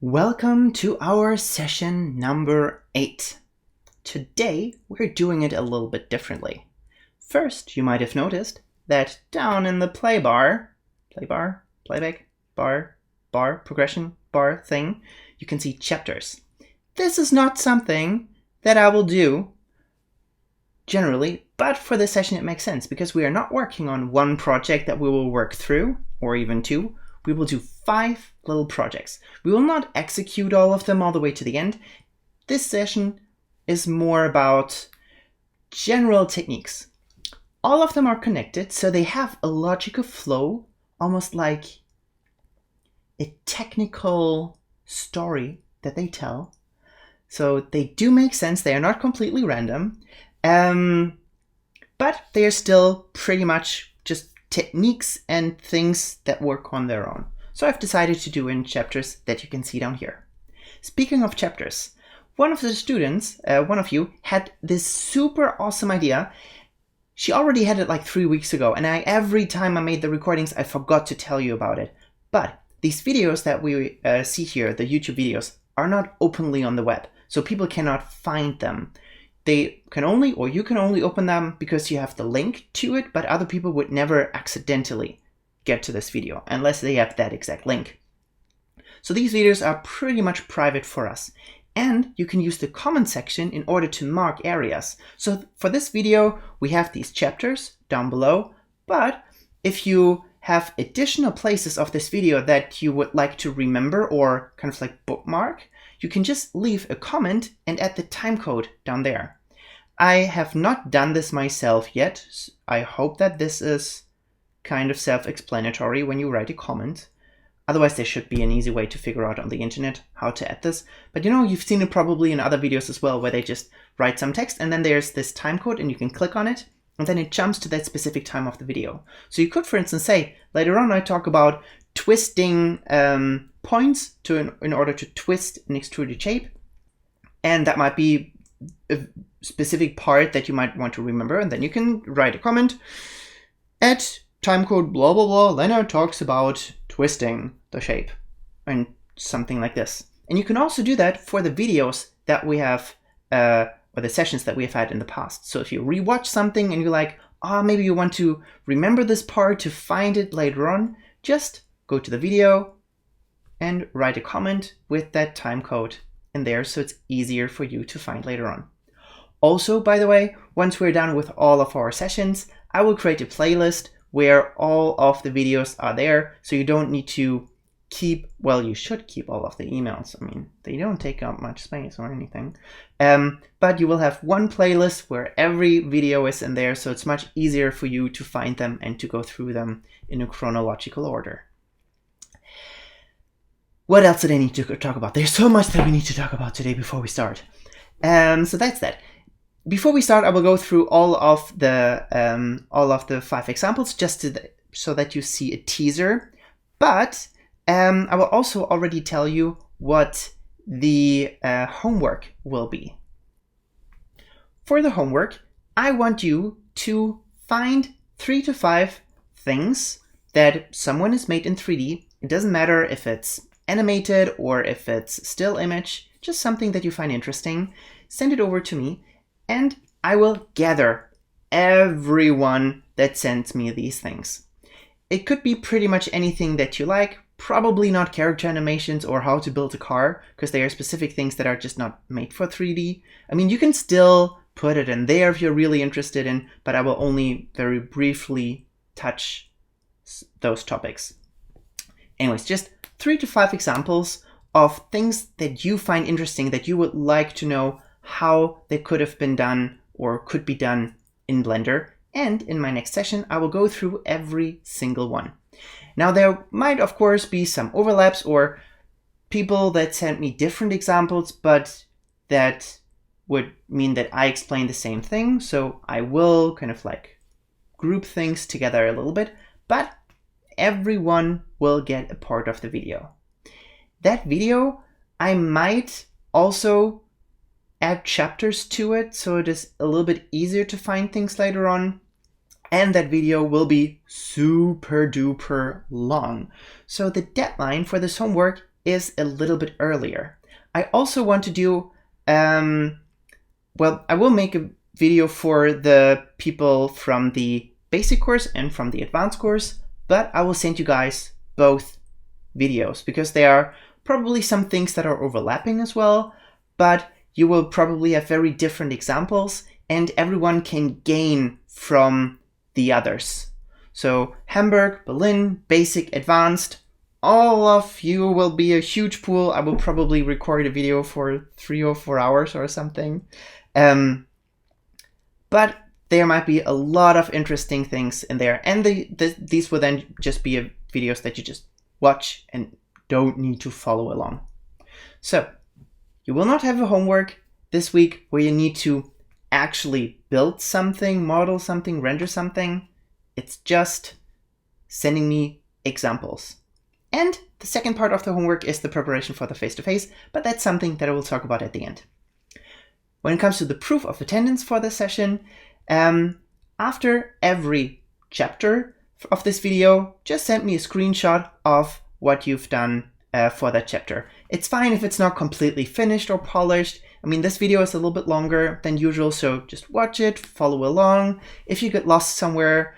Welcome to our session number 8. Today we're doing it a little bit differently. First, you might have noticed that down in the playback bar, progression bar thing, you can see chapters. This is not something that I will do generally, but for this session it makes sense because we are not working on one project that we will work through, or even two. We will do 5 little projects. We will not execute all of them all the way to the end. This session is more about general techniques. All of them are connected, so they have a logical flow, almost like a technical story that they tell. So they do make sense. They are not completely random, but they are still pretty much just techniques and things that work on their own. So I've decided to do in chapters that you can see down here. Speaking of chapters, one of the students, one of you, had this super awesome idea. She already had it like 3 weeks ago, and every time I made the recordings, I forgot to tell you about it. But these videos that we see here, the YouTube videos, are not openly on the web, so people cannot find them. They can only, or you can only open them because you have the link to it, but other people would never accidentally get to this video unless they have that exact link. So these videos are pretty much private for us. And you can use the comment section in order to mark areas. So for this video, we have these chapters down below, but if you have additional places of this video that you would like to remember or kind of like bookmark, you can just leave a comment and add the timecode down there. I have not done this myself yet. I hope that this is kind of self-explanatory when you write a comment. Otherwise, there should be an easy way to figure out on the internet how to add this. But you've seen it probably in other videos as well, where they just write some text and then there's this timecode and you can click on it and then it jumps to that specific time of the video. So you could, for instance, say, later on I talk about twisting points in order to twist an extruded shape. And that might be a specific part that you might want to remember. And then you can write a comment at timecode blah, blah, blah. Leonard talks about twisting the shape and something like this. And you can also do that for the videos that we have, or the sessions that we have had in the past. So if you rewatch something and you're like, maybe you want to remember this part to find it later on, just go to the video and write a comment with that time code in there so it's easier for you to find later on. Also, by the way, once we're done with all of our sessions, I will create a playlist where all of the videos are there, so you don't need to you should keep all of the emails. I mean, they don't take up much space or anything. But you will have one playlist where every video is in there, so it's much easier for you to find them and to go through them in a chronological order. What else did I need to talk about? There's so much that we need to talk about today before we start. So that's that. Before we start, I will go through all of the 5 examples just so that you see a teaser. But I will also already tell you what the homework will be. For the homework, I want you to find 3 to 5 things that someone has made in 3D. It doesn't matter if it's animated or if it's still image, just something that you find interesting. Send it over to me and I will gather everyone that sends me these things. It could be pretty much anything that you like. Probably not character animations or how to build a car, because they are specific things that are just not made for 3D. I mean, you can still put it in there if you're really interested in, but I will only very briefly touch those topics. Anyways, just 3 to 5 examples of things that you find interesting, that you would like to know how they could have been done or could be done in Blender. And in my next session, I will go through every single one. Now, there might, of course, be some overlaps or people that send me different examples, but that would mean that I explain the same thing. So I will kind of like group things together a little bit, but everyone will get a part of the video. That video, I might also add chapters to it, so it is a little bit easier to find things later on. And that video will be super duper long. So the deadline for this homework is a little bit earlier. I also want to do, well, I will make a video for the people from the basic course and from the advanced course, but I will send you guys both videos because there are probably some things that are overlapping as well, but you will probably have very different examples and everyone can gain from the others. So Hamburg, Berlin, basic, advanced, all of you will be a huge pool. I will probably record a video for 3 or 4 hours or something. But there might be a lot of interesting things in there. And these will then just be videos that you just watch and don't need to follow along. So you will not have a homework this week where you need to actually build something, model something, render something. It's just sending me examples. And the second part of the homework is the preparation for the face-to-face, but that's something that I will talk about at the end. When it comes to the proof of attendance for this session, after every chapter of this video, just send me a screenshot of what you've done for that chapter. It's fine if it's not completely finished or polished. I mean, this video is a little bit longer than usual, so just watch it, follow along. If you get lost somewhere,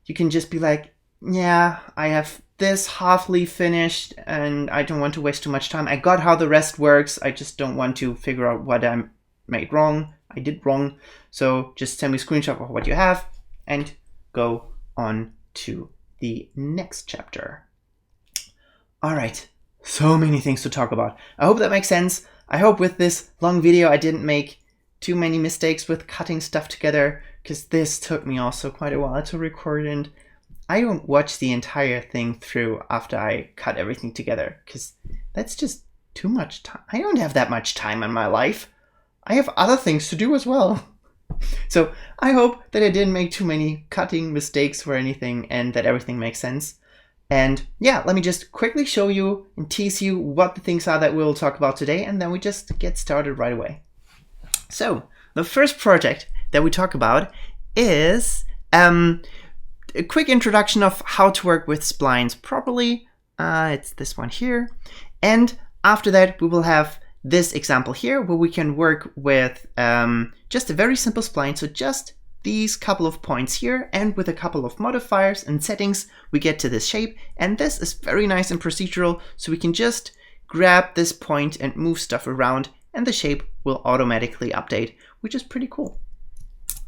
you can just be like, yeah, I have this halfly finished and I don't want to waste too much time. I got how the rest works. I just don't want to figure out what I made wrong. I did wrong. So just send me a screenshot of what you have and go on to the next chapter. All right, so many things to talk about. I hope that makes sense. I hope with this long video I didn't make too many mistakes with cutting stuff together, because this took me also quite a while to record, and I don't watch the entire thing through after I cut everything together, because that's just too much time. I don't have that much time in my life. I have other things to do as well. So I hope that I didn't make too many cutting mistakes or anything and that everything makes sense. And yeah, let me just quickly show you and tease you what the things are that we'll talk about today, and then we just get started right away. So the first project that we talk about is a quick introduction of how to work with splines properly. It's this one here. And after that, we will have this example here where we can work with just a very simple spline. So just these couple of points here, and with a couple of modifiers and settings, we get to this shape. And this is very nice and procedural. So we can just grab this point and move stuff around, and the shape will automatically update, which is pretty cool.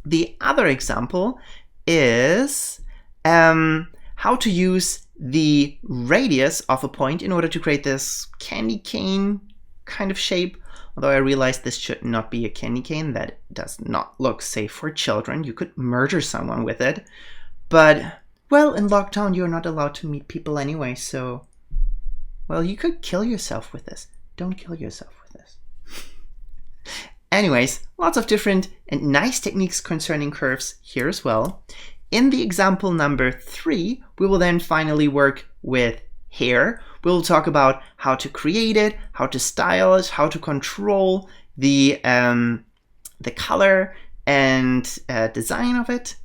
The other example is how to use the radius of a point in order to create this candy cane kind of shape. Although I realize this should not be a candy cane. That does not look safe for children. You could murder someone with it. But, well, in lockdown, you're not allowed to meet people anyway. So, well, you could kill yourself with this. Don't kill yourself with this. Anyways, lots of different and nice techniques concerning curves here as well. In the example number 3, we will then finally work with hair. We'll talk about how to create it, how to style it, how to control the color and design of it.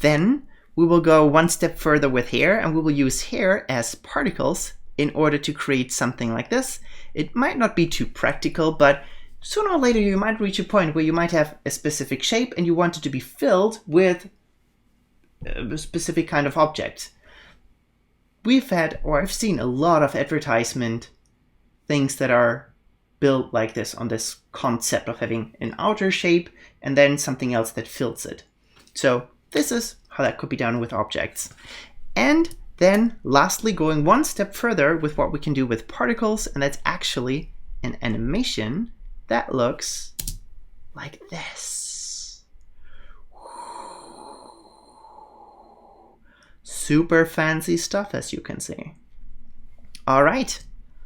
Then we will go one step further with hair, and we will use hair as particles in order to create something like this. It might not be too practical, but sooner or later you might reach a point where you might have a specific shape and you want it to be filled with a specific kind of object. We've had, or I've seen a lot of advertisement things that are built like this, on this concept of having an outer shape and then something else that fills it. So this is how that could be done with objects. And then lastly, going one step further with what we can do with particles, and that's actually an animation that looks like this. Super fancy stuff, as you can see. All right,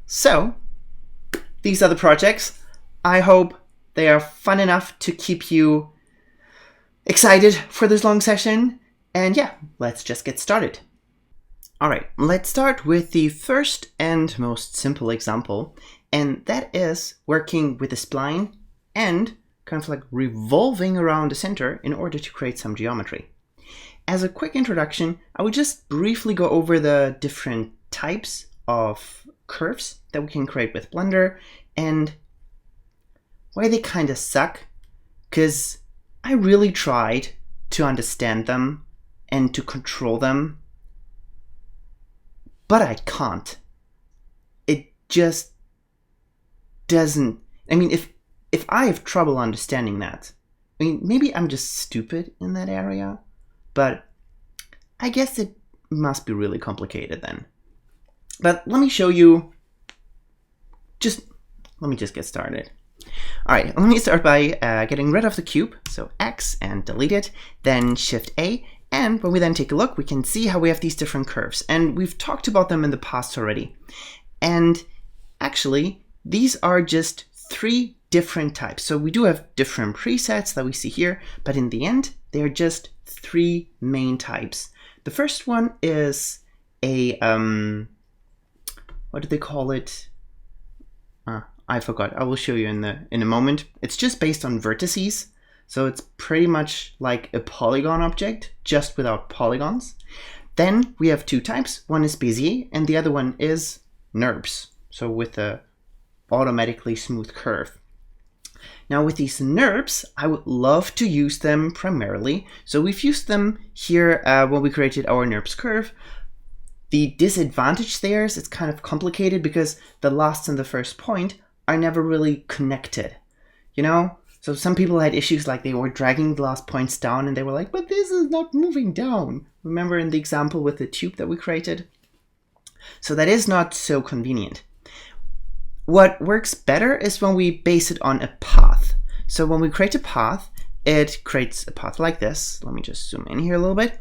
so these are the projects. I hope they are fun enough to keep you excited for this long session. And yeah, let's just get started. All right, let's start with the first and most simple example, and that is working with a spline and kind of like revolving around the center in order to create some geometry. As a quick introduction, I would just briefly go over the different types of curves that we can create with Blender and why they kind of suck, because I really tried to understand them and to control them, but I can't. It just doesn't. I mean, if I have trouble understanding that, I mean, maybe I'm just stupid in that area, but I guess it must be really complicated then. But let me show you. Let me just get started. All right, let me start by getting rid of the cube. So X and delete it, then Shift A. And when we then take a look, we can see how we have these different curves. And we've talked about them in the past already. And actually, these are just 3 different types. So we do have different presets that we see here, but in the end, they're just 3 main types. The first one is a, what do they call it? I forgot. I will show you in a moment. It's just based on vertices. So it's pretty much like a polygon object, just without polygons. Then we have 2 types. One is Bezier, and the other one is NURBS. So with a automatically smooth curve. Now with these NURBS, I would love to use them primarily. So we've used them here when we created our NURBS curve. The disadvantage there is it's kind of complicated because the last and the first point are never really connected, you know? So some people had issues like they were dragging the last points down and they were like, but this is not moving down. Remember in the example with the tube that we created? So that is not so convenient. What works better is when we base it on a path. So when we create a path, it creates a path like this. Let me just zoom in here a little bit.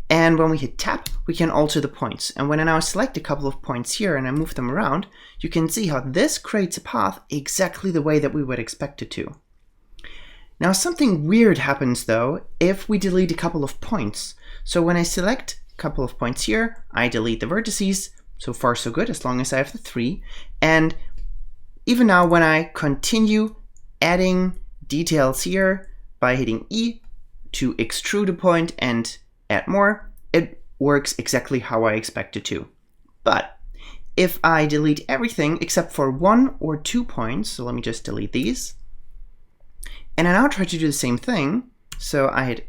And when we hit tab, we can alter the points. And when I now select a couple of points here and I move them around, you can see how this creates a path exactly the way that we would expect it to. Now something weird happens though if we delete a couple of points. So when I select a couple of points here, I delete the vertices. So far so good, as long as I have the 3. And even now when I continue adding details here by hitting E to extrude a point and add more, it works exactly how I expect it to. But if I delete everything except for 1 or 2 points, so let me just delete these, and I now try to do the same thing, so I hit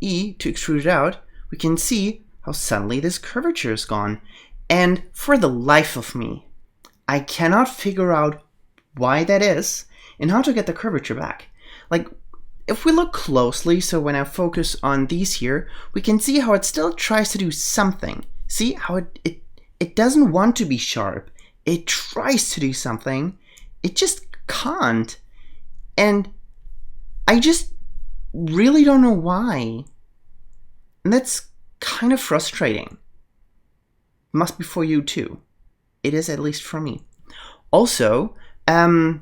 E to extrude it out, we can see how suddenly this curvature is gone. And for the life of me, I cannot figure out why that is and how to get the curvature back. Like, if we look closely, so when I focus on these here, we can see how it still tries to do something. See how it doesn't want to be sharp. It tries to do something. It just can't. And I just really don't know why. And that's kind of frustrating. Must be for you too. It is, at least for me. Also, no,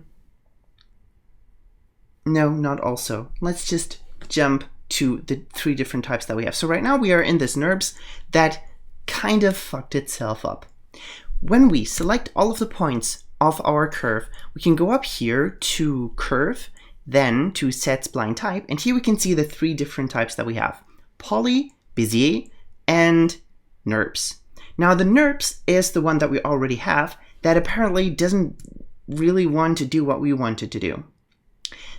not also. Let's just jump to the 3 different types that we have. So right now we are in this NURBS that kind of fucked itself up. When we select all of the points of our curve, we can go up here to curve, then to set spline type, and here we can see the 3 different types that we have: Poly, Bezier, and NURBS. Now the NURBS is the one that we already have that apparently doesn't really want to do what we want it to do.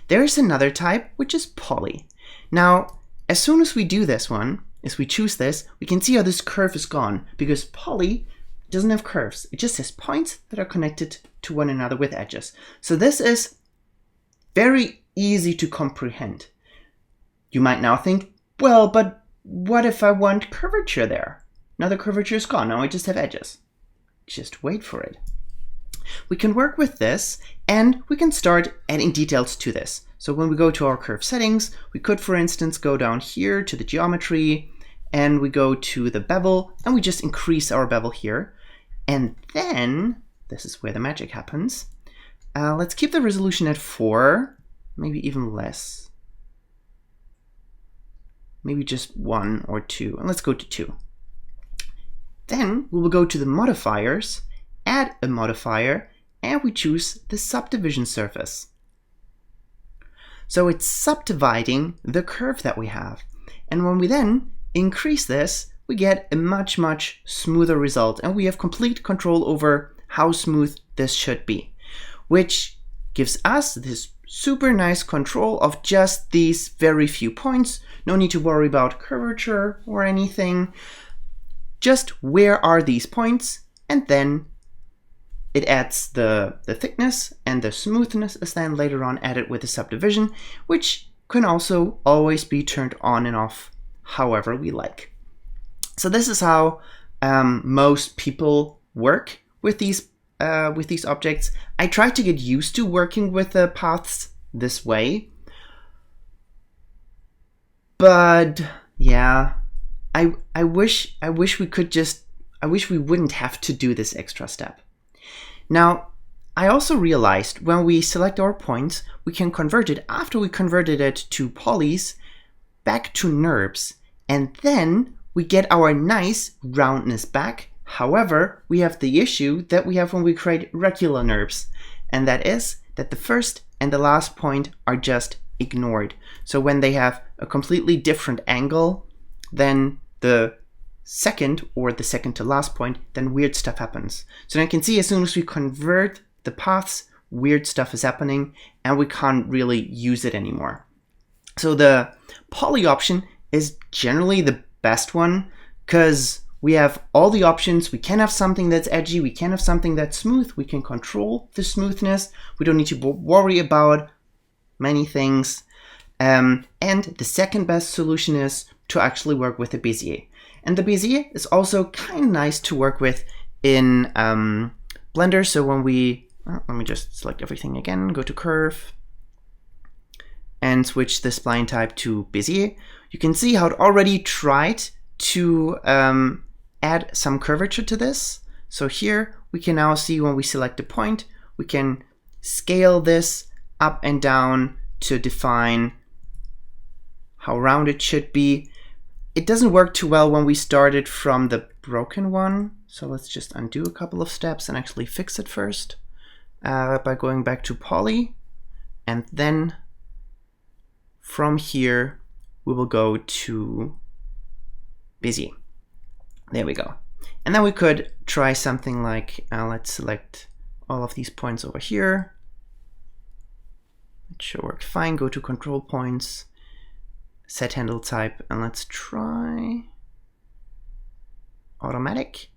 There is another type, which is Poly. Now, as soon as we do this one, as we choose this, we can see how this curve is gone, because Poly doesn't have curves. It just has points that are connected to one another with edges. So this is very easy to comprehend. You might now think, well, but what if I want curvature there? Now the curvature is gone, now I just have edges. Just wait for it. We can work with this and we can start adding details to this. So when we go to our curve settings, we could, for instance, go down here to the geometry and we go to the bevel and we just increase our bevel here. And then, this is where the magic happens. Let's keep the resolution at 4, maybe even less. Maybe just 1 or 2, and let's go to 2. Then we will go to the modifiers, add a modifier, and we choose the subdivision surface. So it's subdividing the curve that we have. And when we then increase this, we get a much, much smoother result, and we have complete control over how smooth this should be, which gives us this super nice control of just these very few points. No need to worry about curvature or anything. Just where are these points, and then it adds the thickness, and the smoothness is then later on added with the subdivision, which can also always be turned on and off however we like. So this is how most people work with these objects. I try to get used to working with the paths this way, but yeah, I wish we wouldn't have to do this extra step. Now, I also realized when we select our points, we can convert it, after we converted it to polys, back to NURBS, and then we get our nice roundness back. However, we have the issue that we have when we create regular NURBS, and that is that the first and the last point are just ignored. So when they have a completely different angle than the second or the second to last point, then weird stuff happens. So now you can see as soon as we convert the paths, weird stuff is happening and we can't really use it anymore. So the poly option is generally the best one because we have all the options. We can have something that's edgy, we can have something that's smooth, we can control the smoothness, we don't need to worry about many things. And the second best solution is to actually work with the Bezier. And the Bezier is also kind of nice to work with in Blender. So when we, let me just select everything again, go to curve, and switch the spline type to Bezier, you can see how it already tried to add some curvature to this. So here we can now see when we select a point, we can scale this up and down to define how round it should be. It doesn't work too well when we started from the broken one. So let's just undo a couple of steps and actually fix it first by going back to poly. And then from here, we will go to Bezier. There we go. And then we could try something like, let's select all of these points over here. It should work fine. Go to control points, set handle type, and let's try automatic,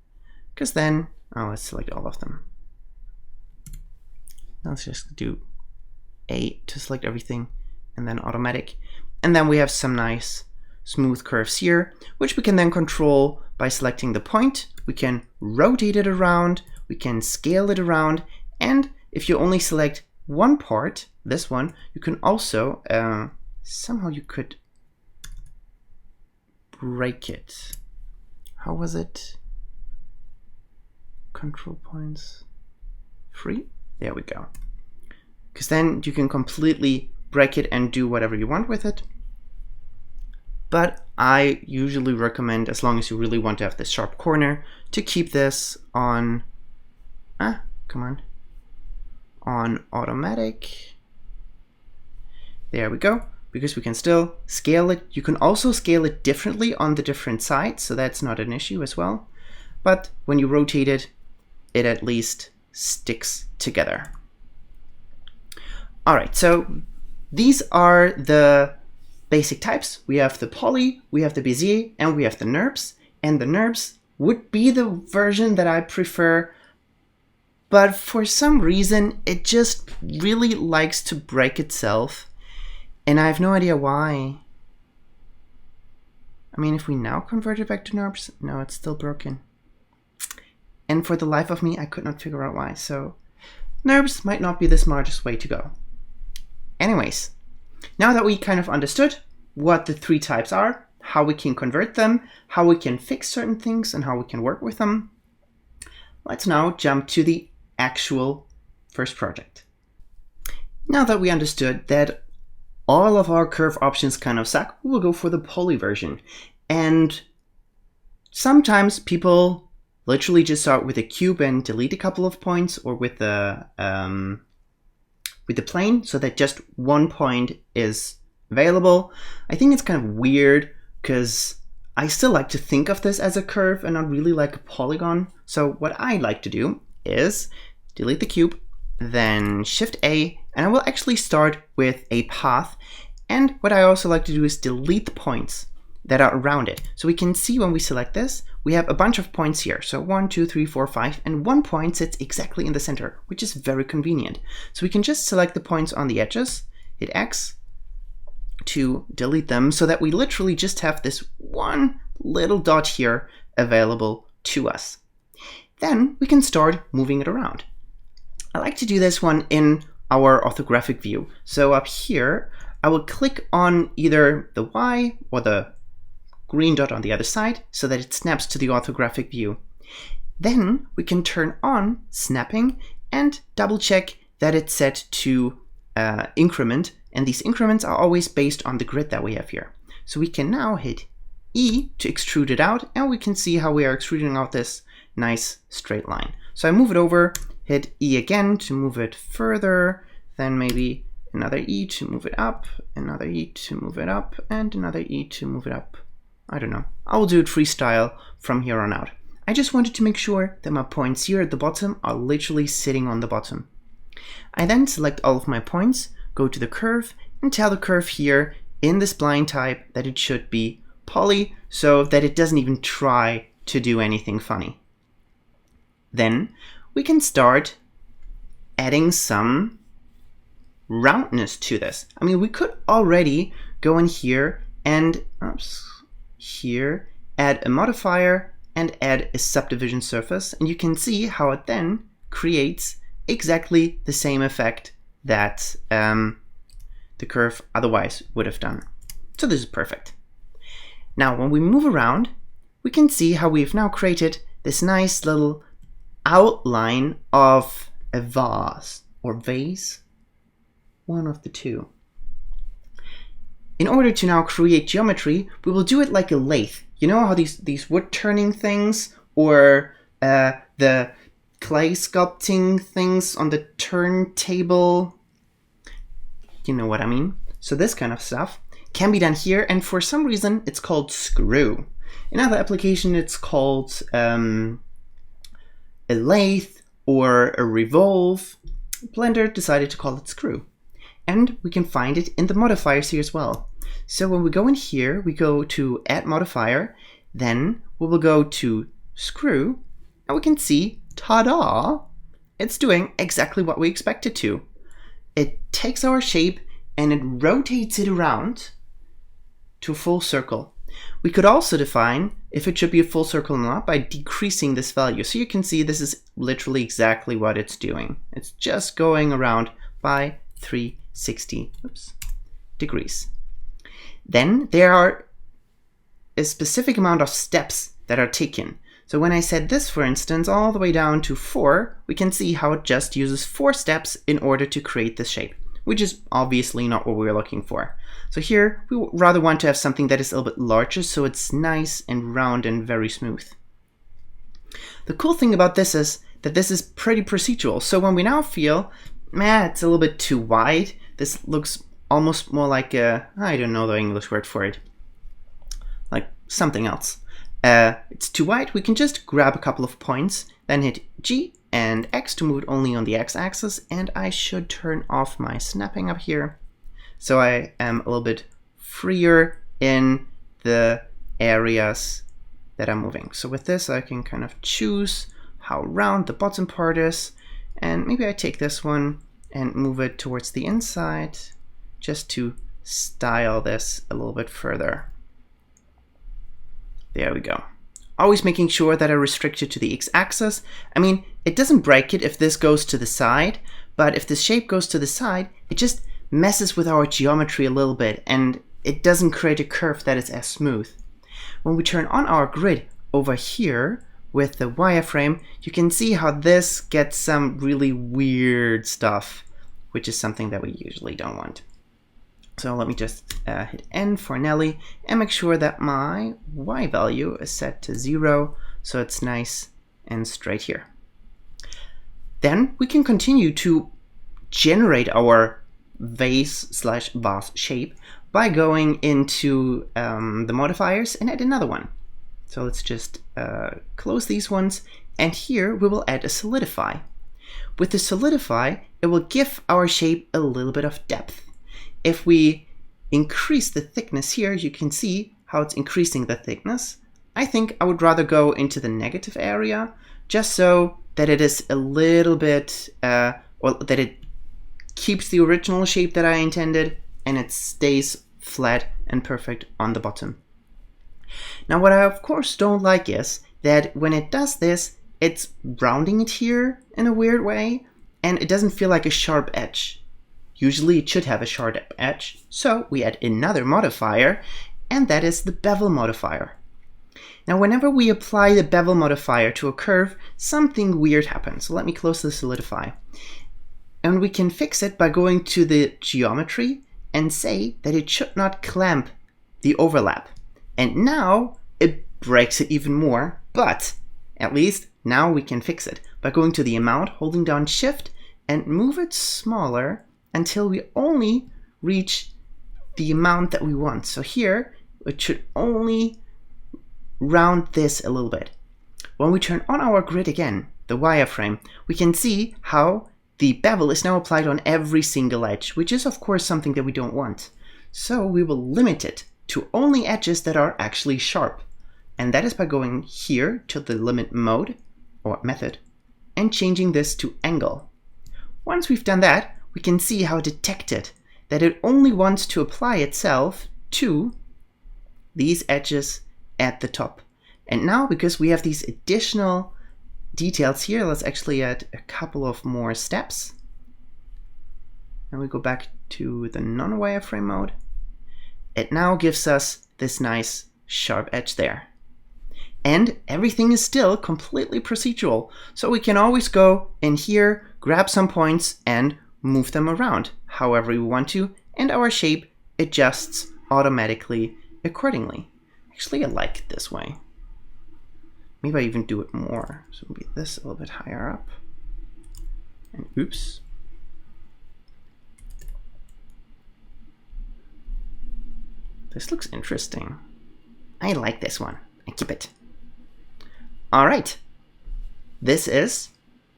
because then, let's select all of them. Let's just do A to select everything, and then automatic. And then we have some nice smooth curves here, which we can then control by selecting the point. We can rotate it around, we can scale it around, and if you only select one part, this one, you can also, somehow you could break it. How was it? Control points, free? There we go. Because then you can completely break it and do whatever you want with it. But I usually recommend, as long as you really want to have this sharp corner, to keep this on, on automatic. There we go, because we can still scale it. You can also scale it differently on the different sides, so that's not an issue as well. But when you rotate it, it at least sticks together. All right, so these are the basic types. We have the poly, we have the Bezier, and we have the NURBS. And the NURBS would be the version that I prefer, but for some reason it just really likes to break itself, and I have no idea why. I mean, if we now convert it back to NURBS, no, it's still broken. And for the life of me, I could not figure out why. So NURBS might not be the smartest way to go. Anyways, now that we kind of understood what the three types are, how we can convert them, how we can fix certain things, and how we can work with them, let's now jump to the actual first project. Now that we understood that all of our curve options kind of suck, we will go for the poly version. And sometimes people literally just start with a cube and delete a couple of points, or with the plane, so that just one point is available. I think it's kind of weird because I still like to think of this as a curve and not really like a polygon. So what I like to do is delete the cube, then Shift A, and I will actually start with a path. And what I also like to do is delete the points that are around it. So we can see when we select this, we have a bunch of points here. So 1, 2, 3, 4, 5, and one point sits exactly in the center, which is very convenient. So we can just select the points on the edges, hit X to delete them, so that we literally just have this one little dot here available to us. Then we can start moving it around. I like to do this one in our orthographic view. So up here, I will click on either the Y or the green dot on the other side so that it snaps to the orthographic view. Then we can turn on snapping and double check that it's set to increment, and these increments are always based on the grid that we have here. So we can now hit E to extrude it out, and we can see how we are extruding out this nice straight line. So I move it over, hit E again to move it further, then maybe another E to move it up, another E to move it up, and another E to move it up. I don't know. I will do it freestyle from here on out. I just wanted to make sure that my points here at the bottom are literally sitting on the bottom. I then select all of my points, go to the curve, and tell the curve here in this spline type that it should be poly, so that it doesn't even try to do anything funny. Then we can start adding some roundness to this. I mean, we could already go in here and here add a modifier and add a subdivision surface, and you can see how it then creates exactly the same effect that the curve otherwise would have done. So this is perfect. Now when we move around, we can see how we've now created this nice little outline of a vase or vase, one of the two. In order to now create geometry, we will do it like a lathe. You know how these wood turning things, or the clay sculpting things on the turntable? You know what I mean. So this kind of stuff can be done here, and for some reason it's called screw. In other application it's called a lathe or a revolve. Blender decided to call it screw. And we can find it in the modifiers here as well. So when we go in here, we go to add modifier, then we will go to screw, and we can see, ta-da, it's doing exactly what we expect it to. It takes our shape and it rotates it around to a full circle. We could also define if it should be a full circle or not by decreasing this value. So you can see this is literally exactly what it's doing. It's just going around by 360 degrees. Then there are a specific amount of steps that are taken. So when I set this, for instance, all the way down to 4, we can see how it just uses 4 steps in order to create this shape, which is obviously not what we're looking for. So here we rather want to have something that is a little bit larger, so it's nice and round and very smooth. The cool thing about this is that this is pretty procedural. So when we now feel, it's a little bit too wide, this looks almost more like a, I don't know the English word for it, like something else. It's too wide, we can just grab a couple of points, then hit G and X to move it only on the X-axis, and I should turn off my snapping up here, so I am a little bit freer in the areas that I'm moving. So with this I can kind of choose how round the bottom part is, and maybe I take this one and move it towards the inside just to style this a little bit further. There we go. Always making sure that I restrict it to the X-axis. I mean, it doesn't break it if this goes to the side, but if this shape goes to the side, it just messes with our geometry a little bit, and it doesn't create a curve that is as smooth. When we turn on our grid over here with the wireframe, you can see how this gets some really weird stuff, which is something that we usually don't want. So let me just hit N for Nelly and make sure that my Y value is set to 0, so it's nice and straight here. Then we can continue to generate our vase/vase shape by going into the modifiers and add another one. So let's just close these ones And here we will add a solidify. With the solidify, it will give our shape a little bit of depth. If we increase the thickness here, you can see how it's increasing the thickness. I think I would rather go into the negative area, just so that it is a little bit, well, that it keeps the original shape that I intended and it stays flat and perfect on the bottom. Now what I of course don't like is that when it does this, it's rounding it here in a weird way and it doesn't feel like a sharp edge. Usually it should have a sharp edge, so we add another modifier, and that is the bevel modifier. Now whenever we apply the bevel modifier to a curve, something weird happens. So let me close the solidify. And we can fix it by going to the geometry and say that it should not clamp the overlap. And now it breaks it even more, but at least now we can fix it by going to the amount, holding down Shift, and move it smaller until we only reach the amount that we want. So here it should only round this a little bit. When we turn on our grid again, the wireframe, we can see how the bevel is now applied on every single edge, which is of course something that we don't want. So we will limit it to only edges that are actually sharp. And that is by going here to the limit mode or method and changing this to angle. Once we've done that, we can see how it detected that it only wants to apply itself to these edges at the top. And now, because we have these additional details here, let's actually add a couple of more steps. And we go back to the non-wireframe mode. It now gives us this nice sharp edge there. And everything is still completely procedural. So we can always go in here, grab some points and move them around however we want to, and our shape adjusts automatically accordingly. Actually, I like it this way. Maybe I even do it more. So maybe this a little bit higher up. And oops. This looks interesting. I like this one. I keep it. All right. This is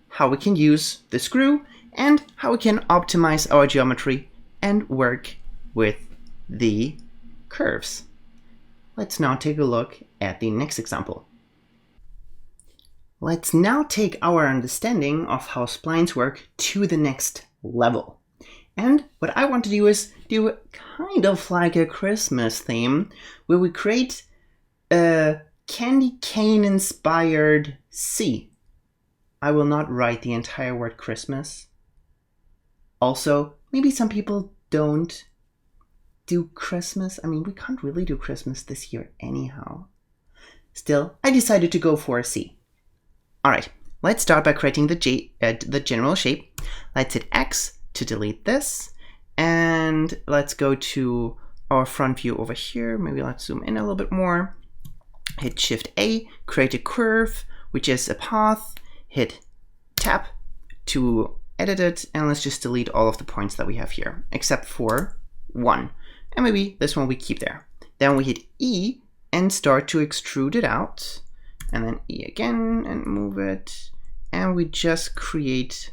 how we can use the screw and how we can optimize our geometry and work with the curves. Let's now take a look at the next example. Let's now take our understanding of how splines work to the next level. And what I want to do is do kind of like a Christmas theme where we create a candy cane inspired C. I will not write the entire word Christmas. Also, maybe some people don't do Christmas. I mean, we can't really do Christmas this year anyhow. Still, I decided to go for a C. All right, let's start by creating the general shape. Let's hit X to delete this. And let's go to our front view over here. Maybe let's zoom in a little bit more. Hit Shift A, create a curve, which is a path. Hit Tab to edit it. And let's just delete all of the points that we have here, except for one. And maybe this one we keep there. Then we hit E and start to extrude it out. And then E again and move it. And we just create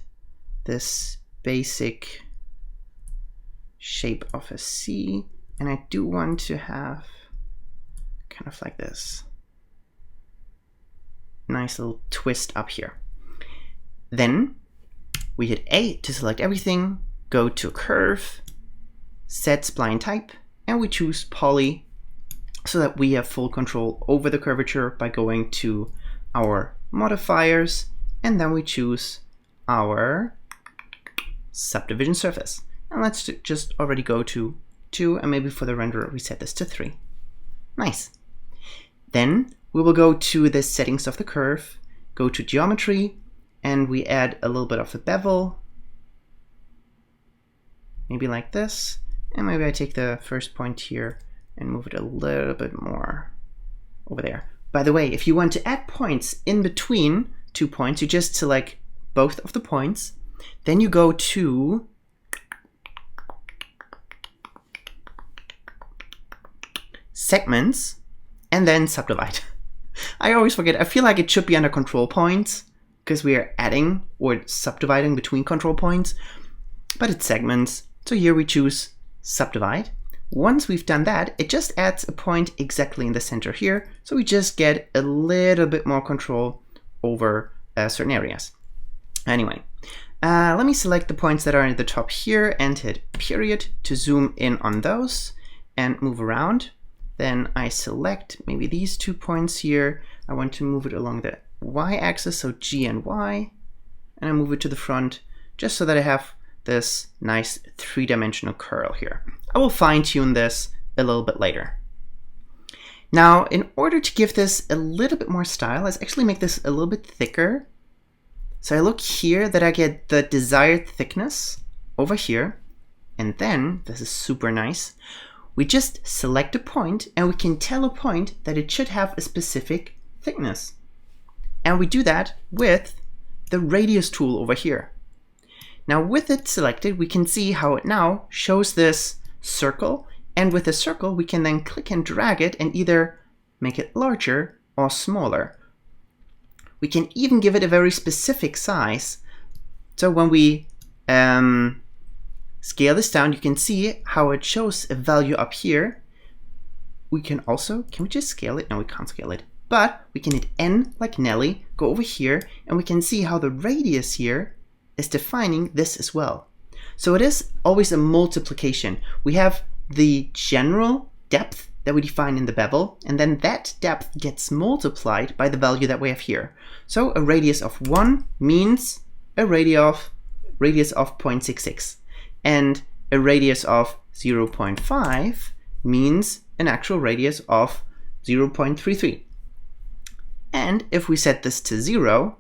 this basic shape of a C. And I do want to have kind of like this nice little twist up here. Then we hit A to select everything, go to curve, set spline type, and we choose poly so that we have full control over the curvature by going to our modifiers, and then we choose our subdivision surface. And let's just already go to 2, and maybe for the renderer we set this to 3. Nice. Then we will go to the settings of the curve, go to geometry, and we add a little bit of a bevel, maybe like this. And maybe I take the first point here and move it a little bit more over there. By the way, if you want to add points in between 2 points, you just select both of the points. Then you go to segments and then subdivide. I always forget. I feel like it should be under control points because we are adding or subdividing between control points, but it's segments. So here we choose subdivide. Once we've done that, it just adds a point exactly in the center here. So we just get a little bit more control over certain areas. Anyway, let me select the points that are at the top here and hit period to zoom in on those and move around. Then I select maybe these 2 points here. I want to move it along the y-axis, so G and Y, and I move it to the front just so that I have this nice 3-dimensional curl here. I will fine-tune this a little bit later. Now, in order to give this a little bit more style, let's actually make this a little bit thicker. So I look here that I get the desired thickness over here, and then, this is super nice, we just select a point and we can tell a point that it should have a specific thickness. And we do that with the radius tool over here. Now with it selected, we can see how it now shows this circle, and with the circle we can then click and drag it and either make it larger or smaller. We can even give it a very specific size. So when we scale this down, you can see how it shows a value up here. We can also, can we just scale it? No, we can't scale it. But we can hit N like Nelly, go over here, and we can see how the radius here is defining this as well. So it is always a multiplication. We have the general depth that we define in the bevel, and then that depth gets multiplied by the value that we have here. So a radius of 1 means a radius of 0.66, and a radius of 0.5 means an actual radius of 0.33. And if we set this to 0,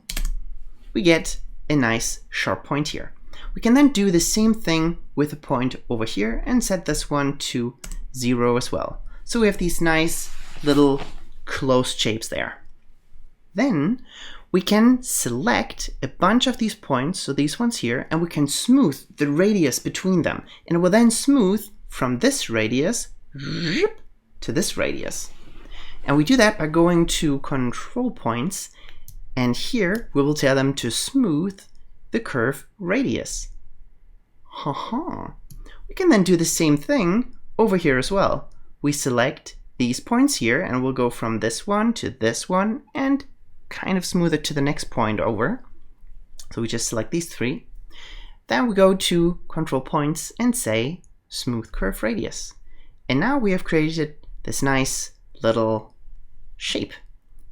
we get a nice sharp point here. We can then do the same thing with a point over here and set this one to 0 as well. So we have these nice little closed shapes there. Then we can select a bunch of these points, so these ones here, and we can smooth the radius between them. And it will then smooth from this radius to this radius. And we do that by going to control points, and here we will tell them to smooth the curve radius. We can then do the same thing over here as well. We select these points here, and we'll go from this one to this one and kind of smooth it to the next point over. So we just select these 3. Then we go to control points and say smooth curve radius. And now we have created this nice little shape.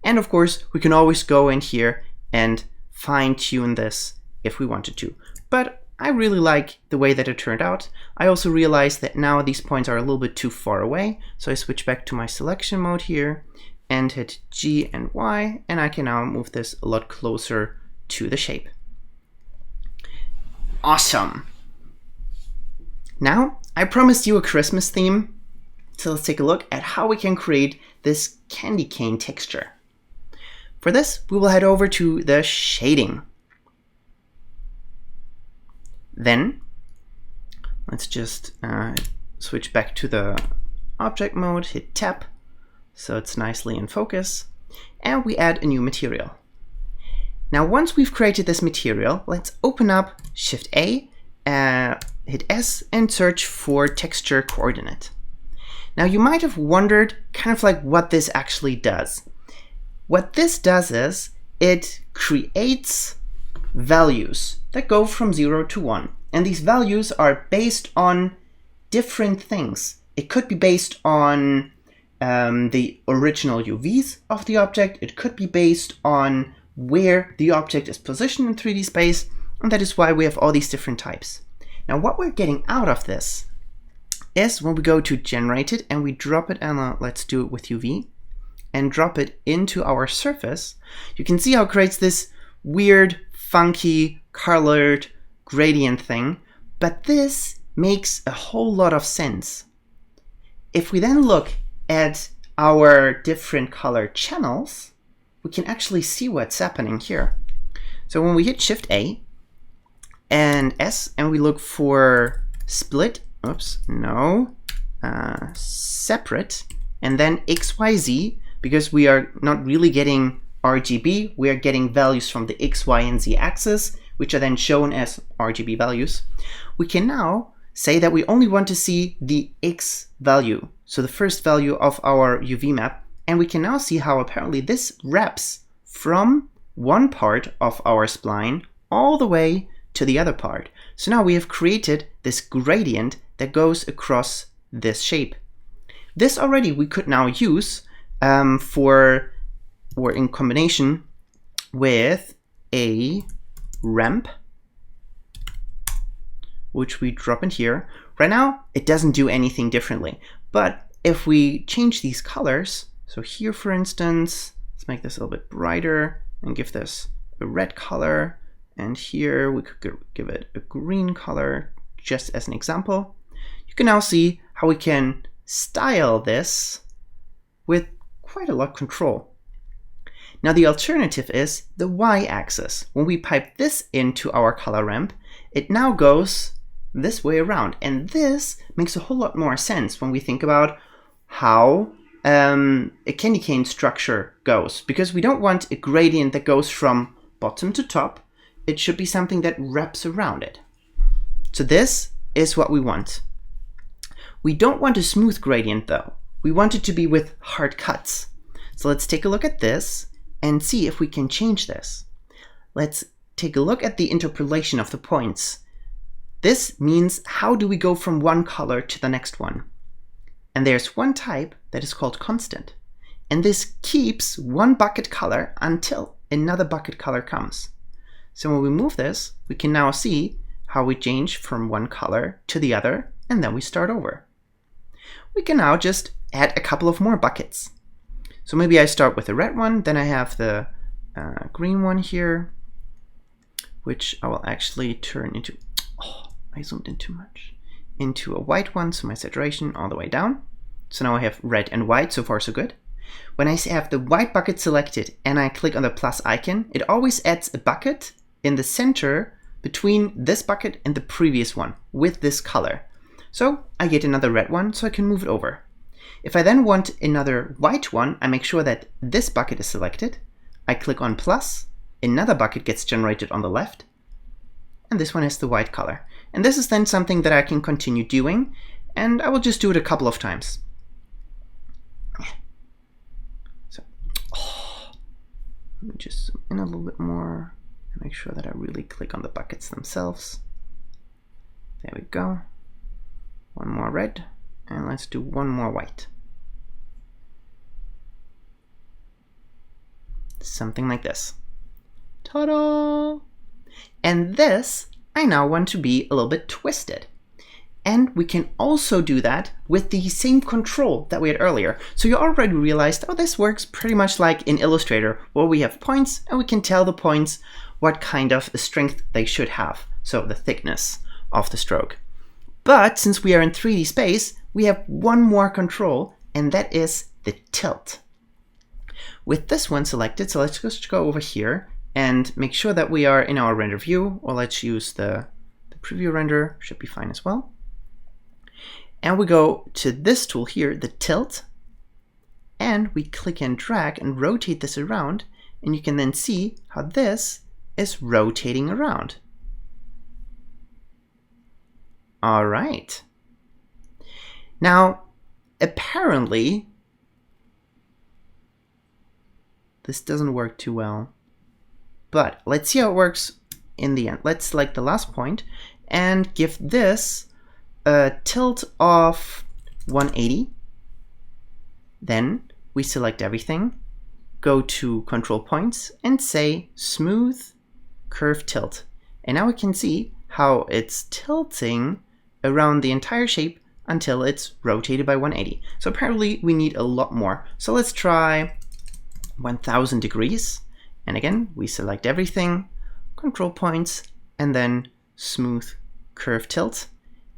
And of course, we can always go in here and fine tune this if we wanted to. But I really like the way that it turned out. I also realized that now these points are a little bit too far away. So I switch back to my selection mode here and hit G and Y, and I can now move this a lot closer to the shape. Awesome. Now, I promised you a Christmas theme. So let's take a look at how we can create this candy cane texture. For this, we will head over to the shading. Then, let's just switch back to the object mode, hit tab, so it's nicely in focus, and we add a new material. Now, once we've created this material, let's open up Shift A, hit S, and search for texture coordinate. Now you might have wondered kind of like what this actually does. What this does is it creates values that go from 0 to 1. And these values are based on different things. It could be based on the original UVs of the object. It could be based on where the object is positioned in 3D space. And that is why we have all these different types. Now what we're getting out of this is when we go to generate it and we drop it, and let's do it with UV, and drop it into our surface, you can see how it creates this weird, funky, colored gradient thing, but this makes a whole lot of sense. If we then look at our different color channels, we can actually see what's happening here. So when we hit Shift A and S and we look for split, separate, and then XYZ, because we are not really getting RGB, we are getting values from the X, Y, and Z axis, which are then shown as RGB values. We can now say that we only want to see the X value, so the first value of our UV map, and we can now see how apparently this wraps from one part of our spline all the way to the other part. So now we have created this gradient that goes across this shape. This already we could now use or in combination with a ramp, which we drop in here. Right now, it doesn't do anything differently. But if we change these colors, so here, for instance, let's make this a little bit brighter and give this a red color. And here we could give it a green color, just as an example. You can now see how we can style this with quite a lot of control. Now the alternative is the y-axis. When we pipe this into our color ramp, it now goes this way around. And this makes a whole lot more sense when we think about how a candy cane structure goes. Because we don't want a gradient that goes from bottom to top. It should be something that wraps around it. So this is what we want. We don't want a smooth gradient though. We want it to be with hard cuts. So let's take a look at this and see if we can change this. Let's take a look at the interpolation of the points. This means how do we go from one color to the next one? And there's one type that is called constant. And this keeps one bucket color until another bucket color comes. So when we move this, we can now see how we change from one color to the other, and then we start over. We can now just add a couple of more buckets. So maybe I start with the red one, then I have the green one here, which I will actually turn into, I zoomed in too much, into a white one, so my saturation all the way down. So now I have red and white, so far so good. When I have the white bucket selected and I click on the plus icon, it always adds a bucket in the center between this bucket and the previous one with this color. So I get another red one, so I can move it over. If I then want another white one, I make sure that this bucket is selected. I click on plus, another bucket gets generated on the left, and this one has the white color. And this is then something that I can continue doing, and I will just do it a couple of times. So, let me just zoom in a little bit more and make sure that I really click on the buckets themselves. There we go. One more red, and let's do one more white. Something like this. Ta-da! And this, I now want to be a little bit twisted. And we can also do that with the same control that we had earlier. So you already realized, this works pretty much like in Illustrator, where we have points and we can tell the points what kind of strength they should have. So the thickness of the stroke. But since we are in 3D space, we have one more control, and that is the tilt. With this one selected, so let's just go over here and make sure that we are in our render view, or let's use the preview render, should be fine as well. And we go to this tool here, the tilt, and we click and drag and rotate this around, and you can then see how this is rotating around. All right. Now, apparently, this doesn't work too well, but let's see how it works in the end. Let's select the last point and give this a tilt of 180. Then we select everything, go to control points and say smooth curve tilt. And now we can see how it's tilting around the entire shape until it's rotated by 180. So apparently we need a lot more. So let's try 1000 degrees. And again, we select everything, control points, and then smooth curve tilt.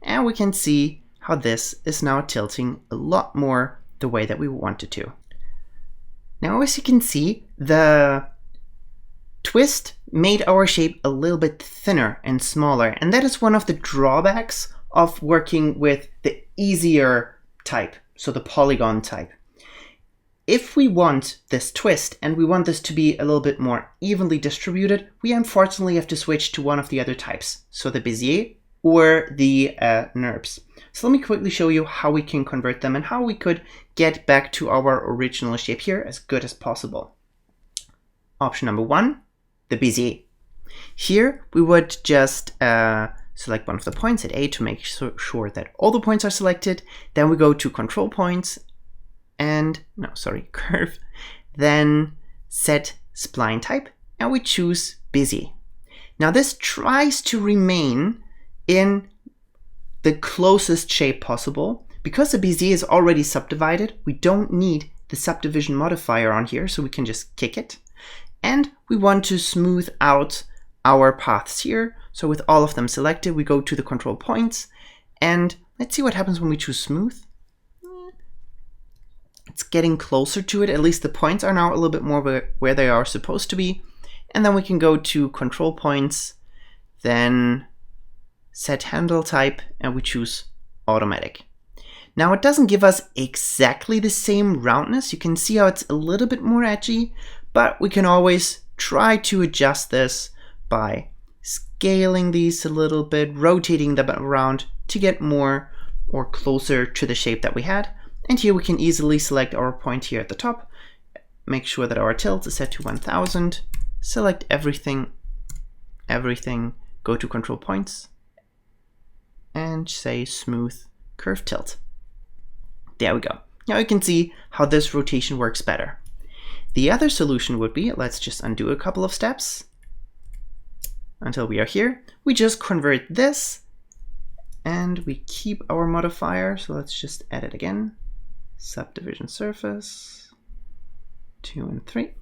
And we can see how this is now tilting a lot more the way that we want it to. Now, as you can see, the twist made our shape a little bit thinner and smaller. And that is one of the drawbacks of working with the easier type, so the polygon type. if we want this twist and we want this to be a little bit more evenly distributed, we unfortunately have to switch to one of the other types, so the Bézier or the NURBS. So let me quickly show you how we can convert them and how we could get back to our original shape here as good as possible. Option number 1, the Bézier. Here we would just select one of the points at A to make sure that all the points are selected. Then we go to control points and, curve. Then set spline type and we choose Bézier. Now this tries to remain in the closest shape possible. Because the Bézier is already subdivided, we don't need the subdivision modifier on here, so we can just kick it. And we want to smooth out our paths here. So with all of them selected, we go to the control points and let's see what happens when we choose smooth. It's getting closer to it. At least the points are now a little bit more where they are supposed to be. And then we can go to control points, then set handle type, and we choose automatic. Now it doesn't give us exactly the same roundness. You can see how it's a little bit more edgy, but we can always try to adjust this by scaling these a little bit, rotating them around to get more or closer to the shape that we had. And here we can easily select our point here at the top, make sure that our tilt is set to 1000, select everything, go to control points, and say smooth curve tilt. There we go. Now you can see how this rotation works better. The other solution would be, let's just undo a couple of steps until we are here. We just convert this and we keep our modifier. So let's just add it again. Subdivision surface 2 and 3.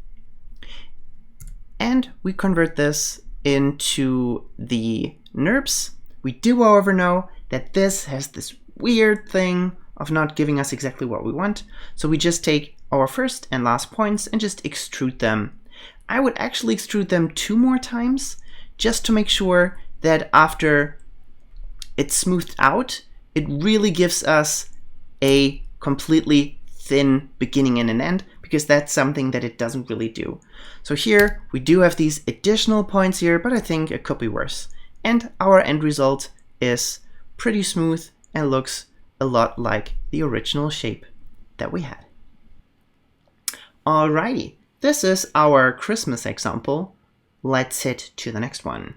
And we convert this into the NURBS. We do, however, know that this has this weird thing of not giving us exactly what we want. So we just take our first and last points and just extrude them. I would actually extrude them 2 more times just to make sure that after it's smoothed out, it really gives us a completely thin beginning and an end, because that's something that it doesn't really do. So here we do have these additional points here, but I think it could be worse. And our end result is pretty smooth and looks a lot like the original shape that we had. Alrighty, this is our Christmas example. Let's hit to the next one.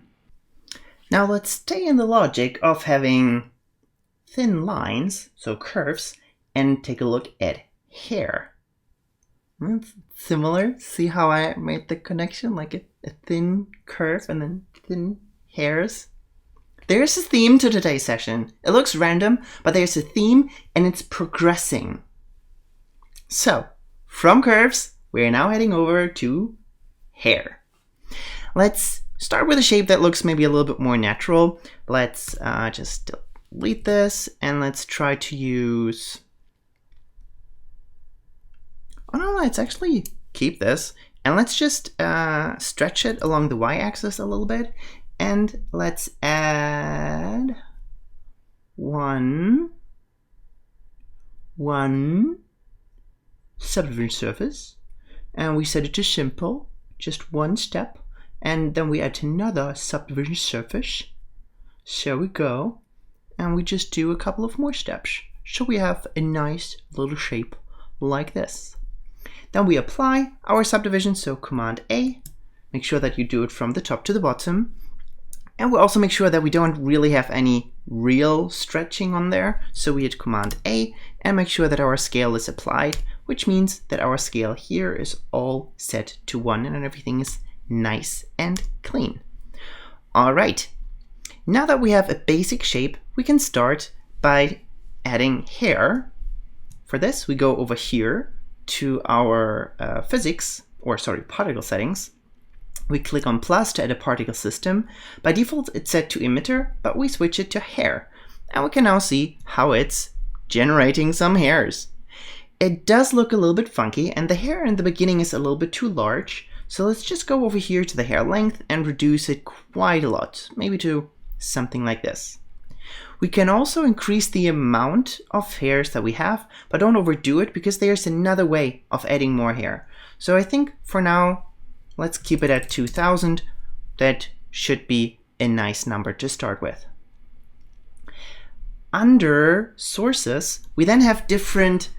Now let's stay in the logic of having thin lines, so curves, and take a look at hair. It's similar. See how I made the connection, like a thin curve and then thin hairs? There's a theme to today's session. It looks random, but there's a theme and it's progressing. So, from curves, we're now heading over to hair. Let's start with a shape that looks maybe a little bit more natural. Let's just delete this and let's try to use... Oh no, let's actually keep this and let's just stretch it along the y-axis a little bit. And let's add one subdivision surface, and we set it to simple, just one step, and then we add another subdivision surface. So we go, and we just do a couple of more steps. So we have a nice little shape like this. Then we apply our subdivision, so Command A, make sure that you do it from the top to the bottom. And we'll also make sure that we don't really have any real stretching on there. So we hit Command A and make sure that our scale is applied, which means that our scale here is all set to 1 and everything is nice and clean. All right, now that we have a basic shape, we can start by adding hair. For this, we go over here to our particle settings. We click on plus to add a particle system. By default, it's set to emitter, but we switch it to hair. And we can now see how it's generating some hairs. It does look a little bit funky, and the hair in the beginning is a little bit too large. So let's just go over here to the hair length and reduce it quite a lot, maybe to something like this. We can also increase the amount of hairs that we have, but don't overdo it because there's another way of adding more hair. So I think for now, let's keep it at 2000. That should be a nice number to start with. Under sources, we then have different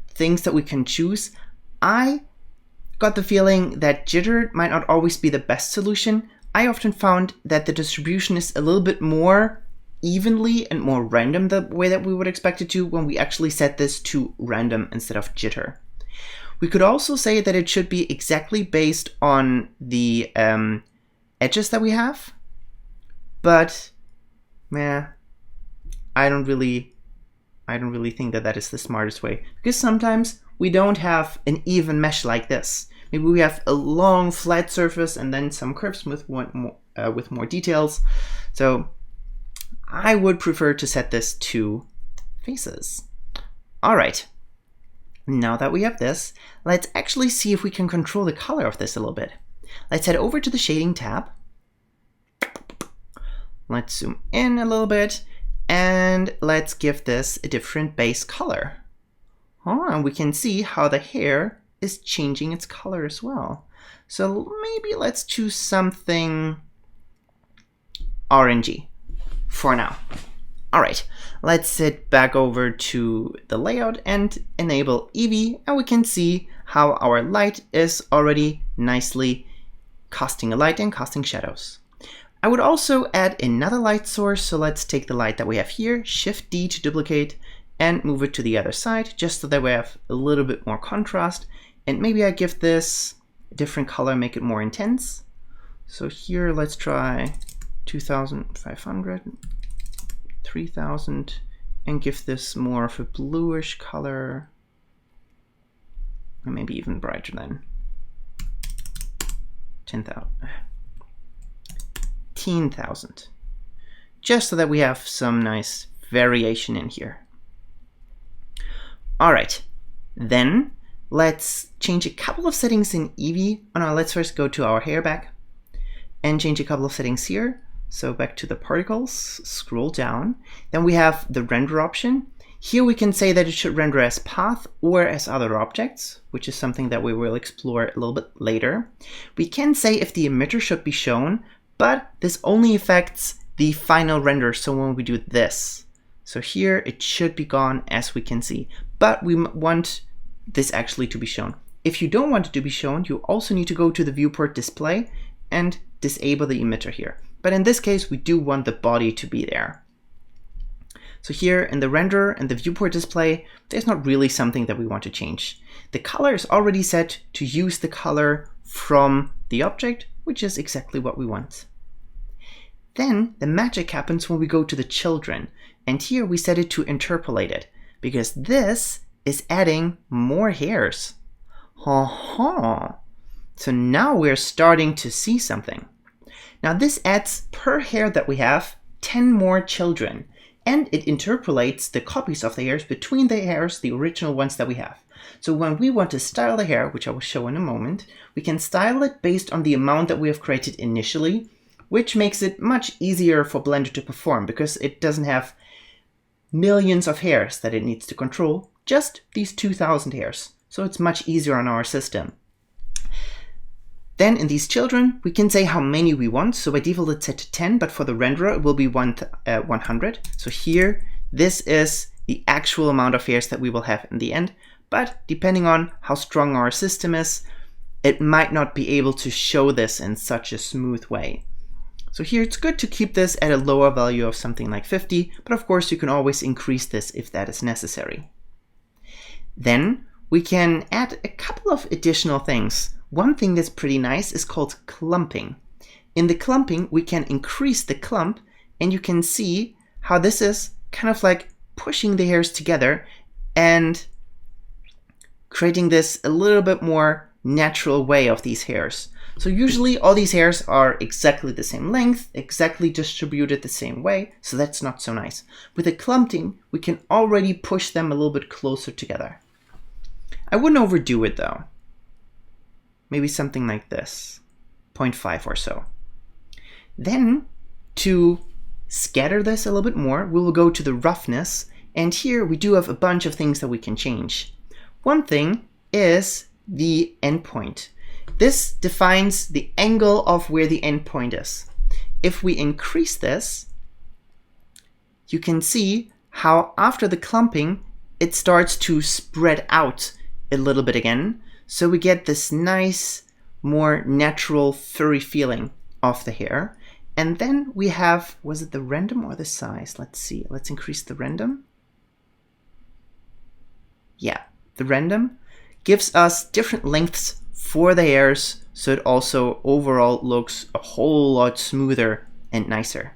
things that we can choose. I got the feeling that jitter might not always be the best solution. I often found that the distribution is a little bit more evenly and more random the way that we would expect it to when we actually set this to random instead of jitter. We could also say that it should be exactly based on the edges that we have, but I don't really think that is the smartest way, because sometimes we don't have an even mesh like this. Maybe we have a long flat surface and then some curves with more details. So I would prefer to set this to faces. All right. Now that we have this, let's actually see if we can control the color of this a little bit. Let's head over to the shading tab. Let's zoom in a little bit and let's give this a different base color. And we can see how the hair is changing its color as well. So maybe let's choose something orangey for now. All right, let's head back over to the layout and enable Eevee, and we can see how our light is already nicely casting a light and casting shadows. I would also add another light source, so let's take the light that we have here, Shift D to duplicate, and move it to the other side, just so that we have a little bit more contrast. And maybe I give this a different color, make it more intense. So here, let's try 2500. 3000, and give this more of a bluish color, or maybe even brighter than 10,000, just so that we have some nice variation in here. All right, then let's change a couple of settings in Eevee. Oh no, let's first go to our hair back and change a couple of settings here. So back to the particles, scroll down. Then we have the render option. Here we can say that it should render as path or as other objects, which is something that we will explore a little bit later. We can say if the emitter should be shown, but this only affects the final render, so when we do this. So here it should be gone, as we can see, but we want this actually to be shown. If you don't want it to be shown, you also need to go to the viewport display and disable the emitter here. But in this case, we do want the body to be there. So here in the render and the viewport display, there's not really something that we want to change. The color is already set to use the color from the object, which is exactly what we want. Then the magic happens when we go to the children. And here we set it to interpolated, because this is adding more hairs. So now we're starting to see something. Now this adds per hair that we have 10 more children, and it interpolates the copies of the hairs between the hairs, the original ones that we have. So when we want to style the hair, which I will show in a moment, we can style it based on the amount that we have created initially, which makes it much easier for Blender to perform because it doesn't have millions of hairs that it needs to control, just these 2000 hairs. So it's much easier on our system. Then in these children, we can say how many we want. So by default it's set to 10, but for the renderer it will be 100. So here, this is the actual amount of hairs that we will have in the end. But depending on how strong our system is, it might not be able to show this in such a smooth way. So here it's good to keep this at a lower value of something like 50, but of course you can always increase this if that is necessary. Then we can add a couple of additional things. One thing that's pretty nice is called clumping. In the clumping, we can increase the clump, and you can see how this is kind of like pushing the hairs together and creating this a little bit more natural way of these hairs. So usually all these hairs are exactly the same length, exactly distributed the same way, so that's not so nice. With the clumping, we can already push them a little bit closer together. I wouldn't overdo it though. Maybe something like this, 0.5 or so. Then to scatter this a little bit more, we will go to the roughness, and here we do have a bunch of things that we can change. One thing is the endpoint. This defines the angle of where the endpoint is. If we increase this, you can see how after the clumping, it starts to spread out a little bit again. So we get this nice, more natural, furry feeling of the hair. And then we have, was it the random or the size? Let's see, let's increase the random. Yeah, the random gives us different lengths for the hairs, so it also overall looks a whole lot smoother and nicer.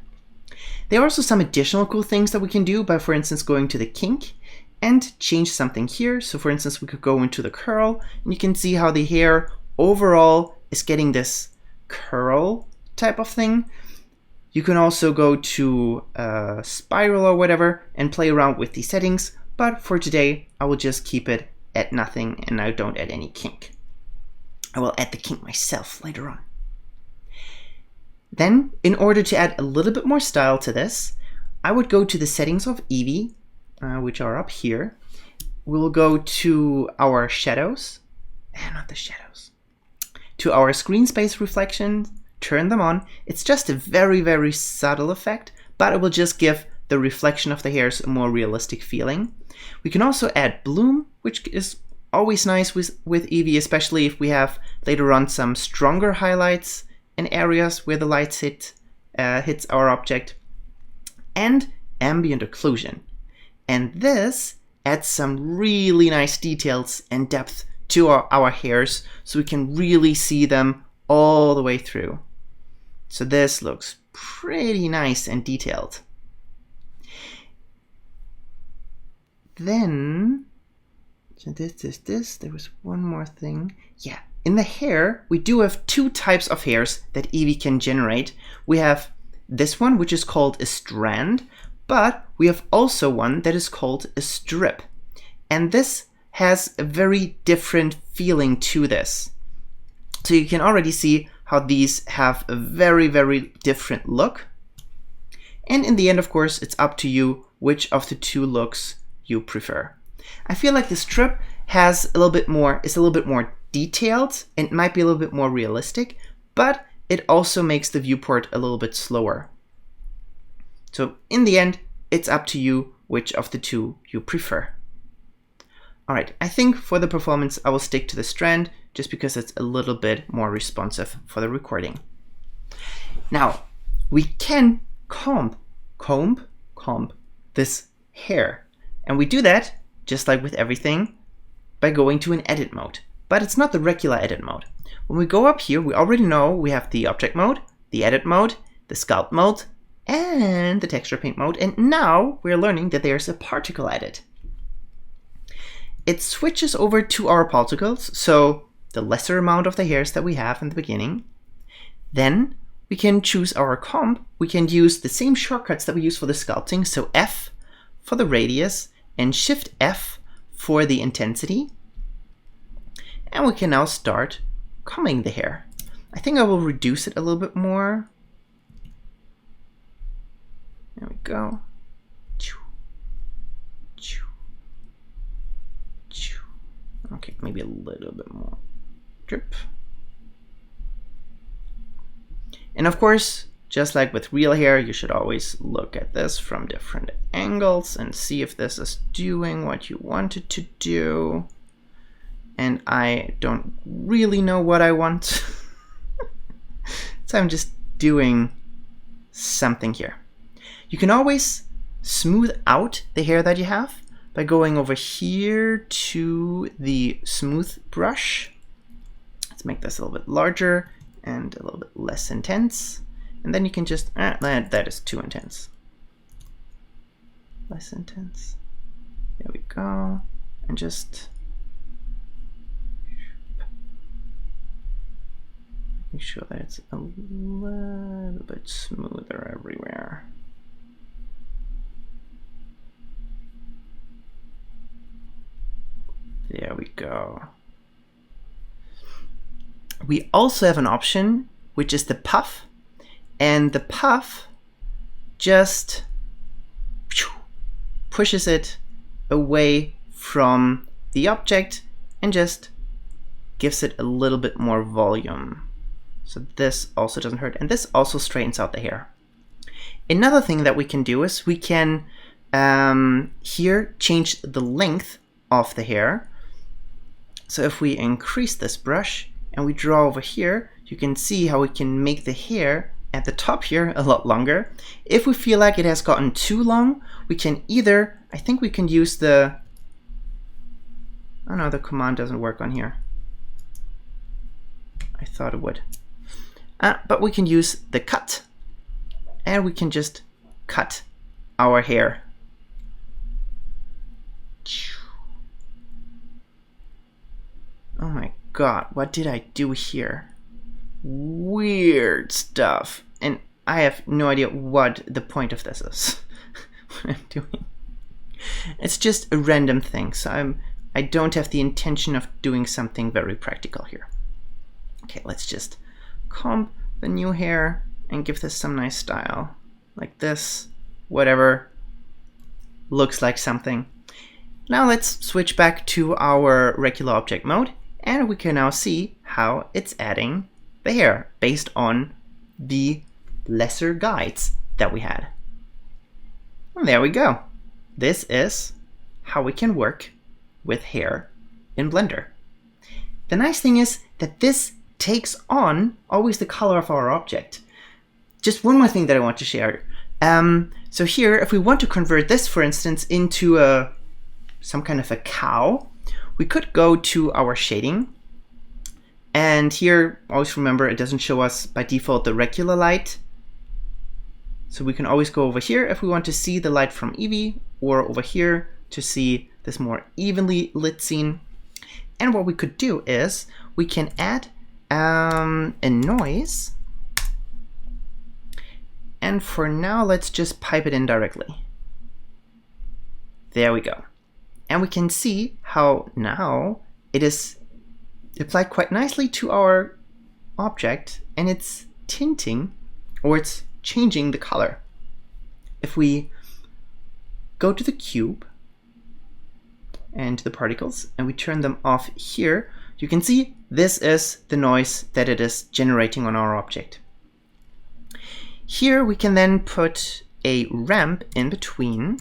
There are also some additional cool things that we can do by, for instance, going to the kink and change something here. So for instance, we could go into the curl, and you can see how the hair overall is getting this curl type of thing. You can also go to spiral or whatever and play around with these settings, but for today, I will just keep it at nothing and I don't add any kink. I will add the kink myself later on. Then, in order to add a little bit more style to this, I would go to the settings of Eevee, which are up here. We'll go to our shadows, not the shadows, to our screen space reflections, turn them on. It's just a very, very subtle effect, but it will just give the reflection of the hairs a more realistic feeling. We can also add bloom, which is always nice with Eevee, especially if we have later on some stronger highlights in areas where the lights hits our object, and ambient occlusion. And this adds some really nice details and depth to our hairs, so we can really see them all the way through. So this looks pretty nice and detailed. Then, so this, there was one more thing. Yeah, in the hair, we do have two types of hairs that Eevee can generate. We have this one, which is called a strand, but we have also one that is called a strip. And this has a very different feeling to this. So you can already see how these have a very, very different look. And in the end, of course, it's up to you which of the two looks you prefer. I feel like the strip is a little bit more detailed and might be a little bit more realistic, but it also makes the viewport a little bit slower. So in the end, it's up to you which of the two you prefer. All right, I think for the performance, I will stick to the strand just because it's a little bit more responsive for the recording. Now, we can comb this hair. And we do that, just like with everything, by going to an edit mode. But it's not the regular edit mode. When we go up here, we already know we have the object mode, the edit mode, the sculpt mode, and the texture paint mode. And now we're learning that there's a particle edit. It switches over to our particles, so the lesser amount of the hairs that we have in the beginning. Then we can choose our comb. We can use the same shortcuts that we use for the sculpting, so F for the radius, and Shift F for the intensity. And we can now start combing the hair. I think I will reduce it a little bit more. There we go. Okay, maybe a little bit more. Drip. And of course, just like with real hair, you should always look at this from different angles and see if this is doing what you want it to do. And I don't really know what I want. So I'm just doing something here. You can always smooth out the hair that you have by going over here to the smooth brush. Let's make this a little bit larger and a little bit less intense. And then you can just, that is too intense. Less intense. There we go. And just make sure that it's a little bit smoother everywhere. There we go. We also have an option, which is the puff. And the puff just pushes it away from the object and just gives it a little bit more volume. So this also doesn't hurt, and this also straightens out the hair. Another thing that we can do is we can here change the length of the hair. So if we increase this brush and we draw over here, you can see how we can make the hair at the top here a lot longer. If we feel like it has gotten too long, we can either, I think we can use the, oh no, the command doesn't work on here. I thought it would. But we can use the cut, and we can just cut our hair. Oh my god, what did I do here? Weird stuff. And I have no idea what the point of this is. What I'm doing. It's just a random thing, so I don't have the intention of doing something very practical here. Okay, let's just comb the new hair and give this some nice style. Like this, whatever. Looks like something. Now let's switch back to our regular object mode, and we can now see how it's adding the hair based on the lesser guides that we had. And there we go. This is how we can work with hair in Blender. The nice thing is that this takes on always the color of our object. Just one more thing that I want to share. So here, if we want to convert this, for instance, into some kind of a cow, we could go to our shading. And here, always remember, it doesn't show us by default the regular light. So we can always go over here if we want to see the light from Eevee, or over here to see this more evenly lit scene. And what we could do is we can add a noise. And for now, let's just pipe it in directly. There we go. And we can see how now it is applied quite nicely to our object, and it's tinting, or it's changing the color. If we go to the cube and the particles and we turn them off here, you can see this is the noise that it is generating on our object. Here we can then put a ramp in between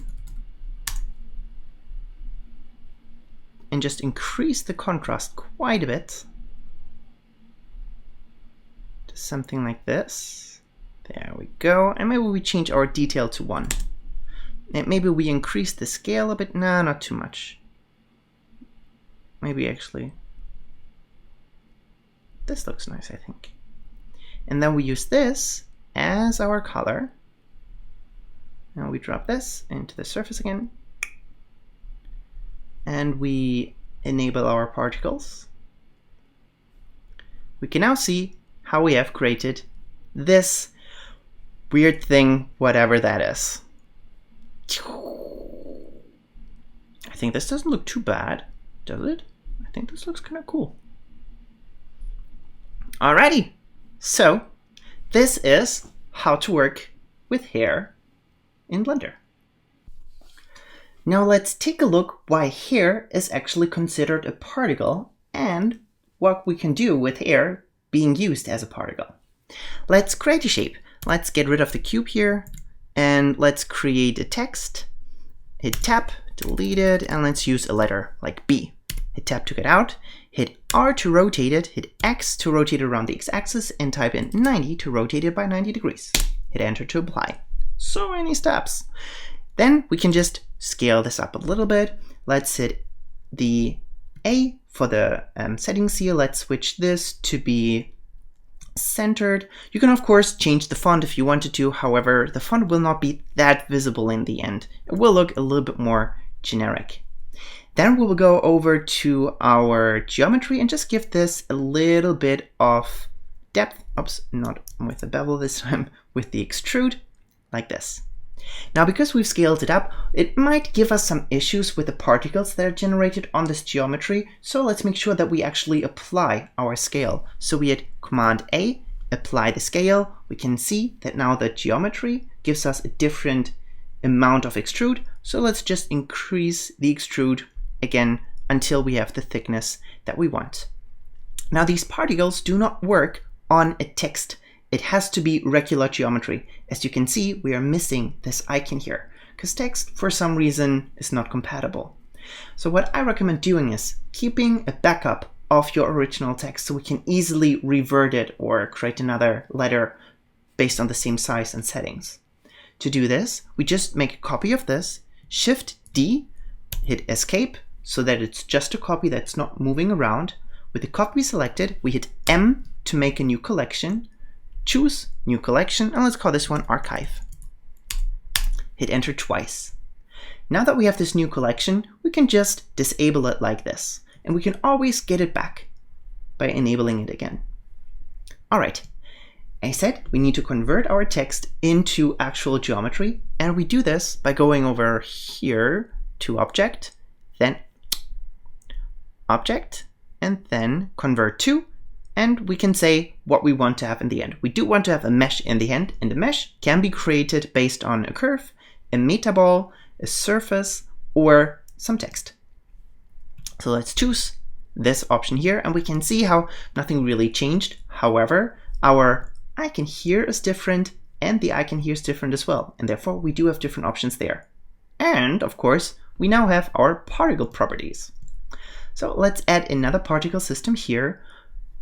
and just increase the contrast quite a bit to something like this. There we go. And maybe we change our detail to 1. And maybe we increase the scale a bit. No, not too much. Maybe actually this looks nice, I think. And then we use this as our color. Now we drop this into the surface again. And we enable our particles. We can now see how we have created this weird thing, whatever that is. I think this doesn't look too bad, does it? I think this looks kind of cool. Alrighty, so this is how to work with hair in Blender. Now let's take a look why hair is actually considered a particle and what we can do with hair being used as a particle. Let's create a shape. Let's get rid of the cube here and let's create a text. Hit tab, delete it, and let's use a letter like B. Hit tab to get out, hit R to rotate it, hit X to rotate it around the X-axis, and type in 90 to rotate it by 90 degrees. Hit enter to apply. So many steps. Then we can just scale this up a little bit. Let's hit the A for the settings here. Let's switch this to be centered. You can of course change the font if you wanted to. However, the font will not be that visible in the end. It will look a little bit more generic. Then we will go over to our geometry and just give this a little bit of depth. Oops, not with the bevel this time, with the extrude, like this. Now, because we've scaled it up, it might give us some issues with the particles that are generated on this geometry. So let's make sure that we actually apply our scale. So we hit Command A apply the scale, we can see that now the geometry gives us a different amount of extrude. So let's just increase the extrude again until we have the thickness that we want. Now these particles do not work on a text. It has to be regular geometry. As you can see, we are missing this icon here because text for some reason is not compatible. So what I recommend doing is keeping a backup of your original text so we can easily revert it or create another letter based on the same size and settings. To do this, we just make a copy of this, Shift D, hit Escape so that it's just a copy that's not moving around. With the copy selected, we hit M to make a new collection, choose New Collection, and let's call this one Archive. Hit Enter twice. Now that we have this new collection, we can just disable it like this, and we can always get it back by enabling it again. All right, I said we need to convert our text into actual geometry, and we do this by going over here to Object, then Object, and then Convert to, and we can say what we want to have in the end. We do want to have a mesh in the end, and the mesh can be created based on a curve, a metaball, a surface, or some text. So let's choose this option here, and we can see how nothing really changed. However, our icon here is different, and the icon here is different as well, and therefore we do have different options there. And of course, we now have our particle properties. So let's add another particle system here,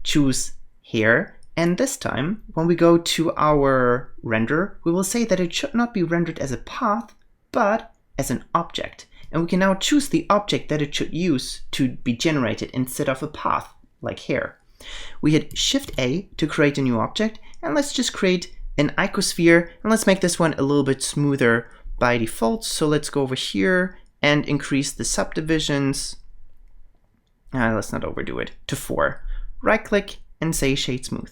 choose here, and this time when we go to our render, we will say that it should not be rendered as a path, but as an object. And we can now choose the object that it should use to be generated instead of a path, like here. We hit Shift A to create a new object, and let's just create an icosphere, and let's make this one a little bit smoother by default. So let's go over here and increase the subdivisions. Let's not overdo it, to 4. Right click and say Shade Smooth.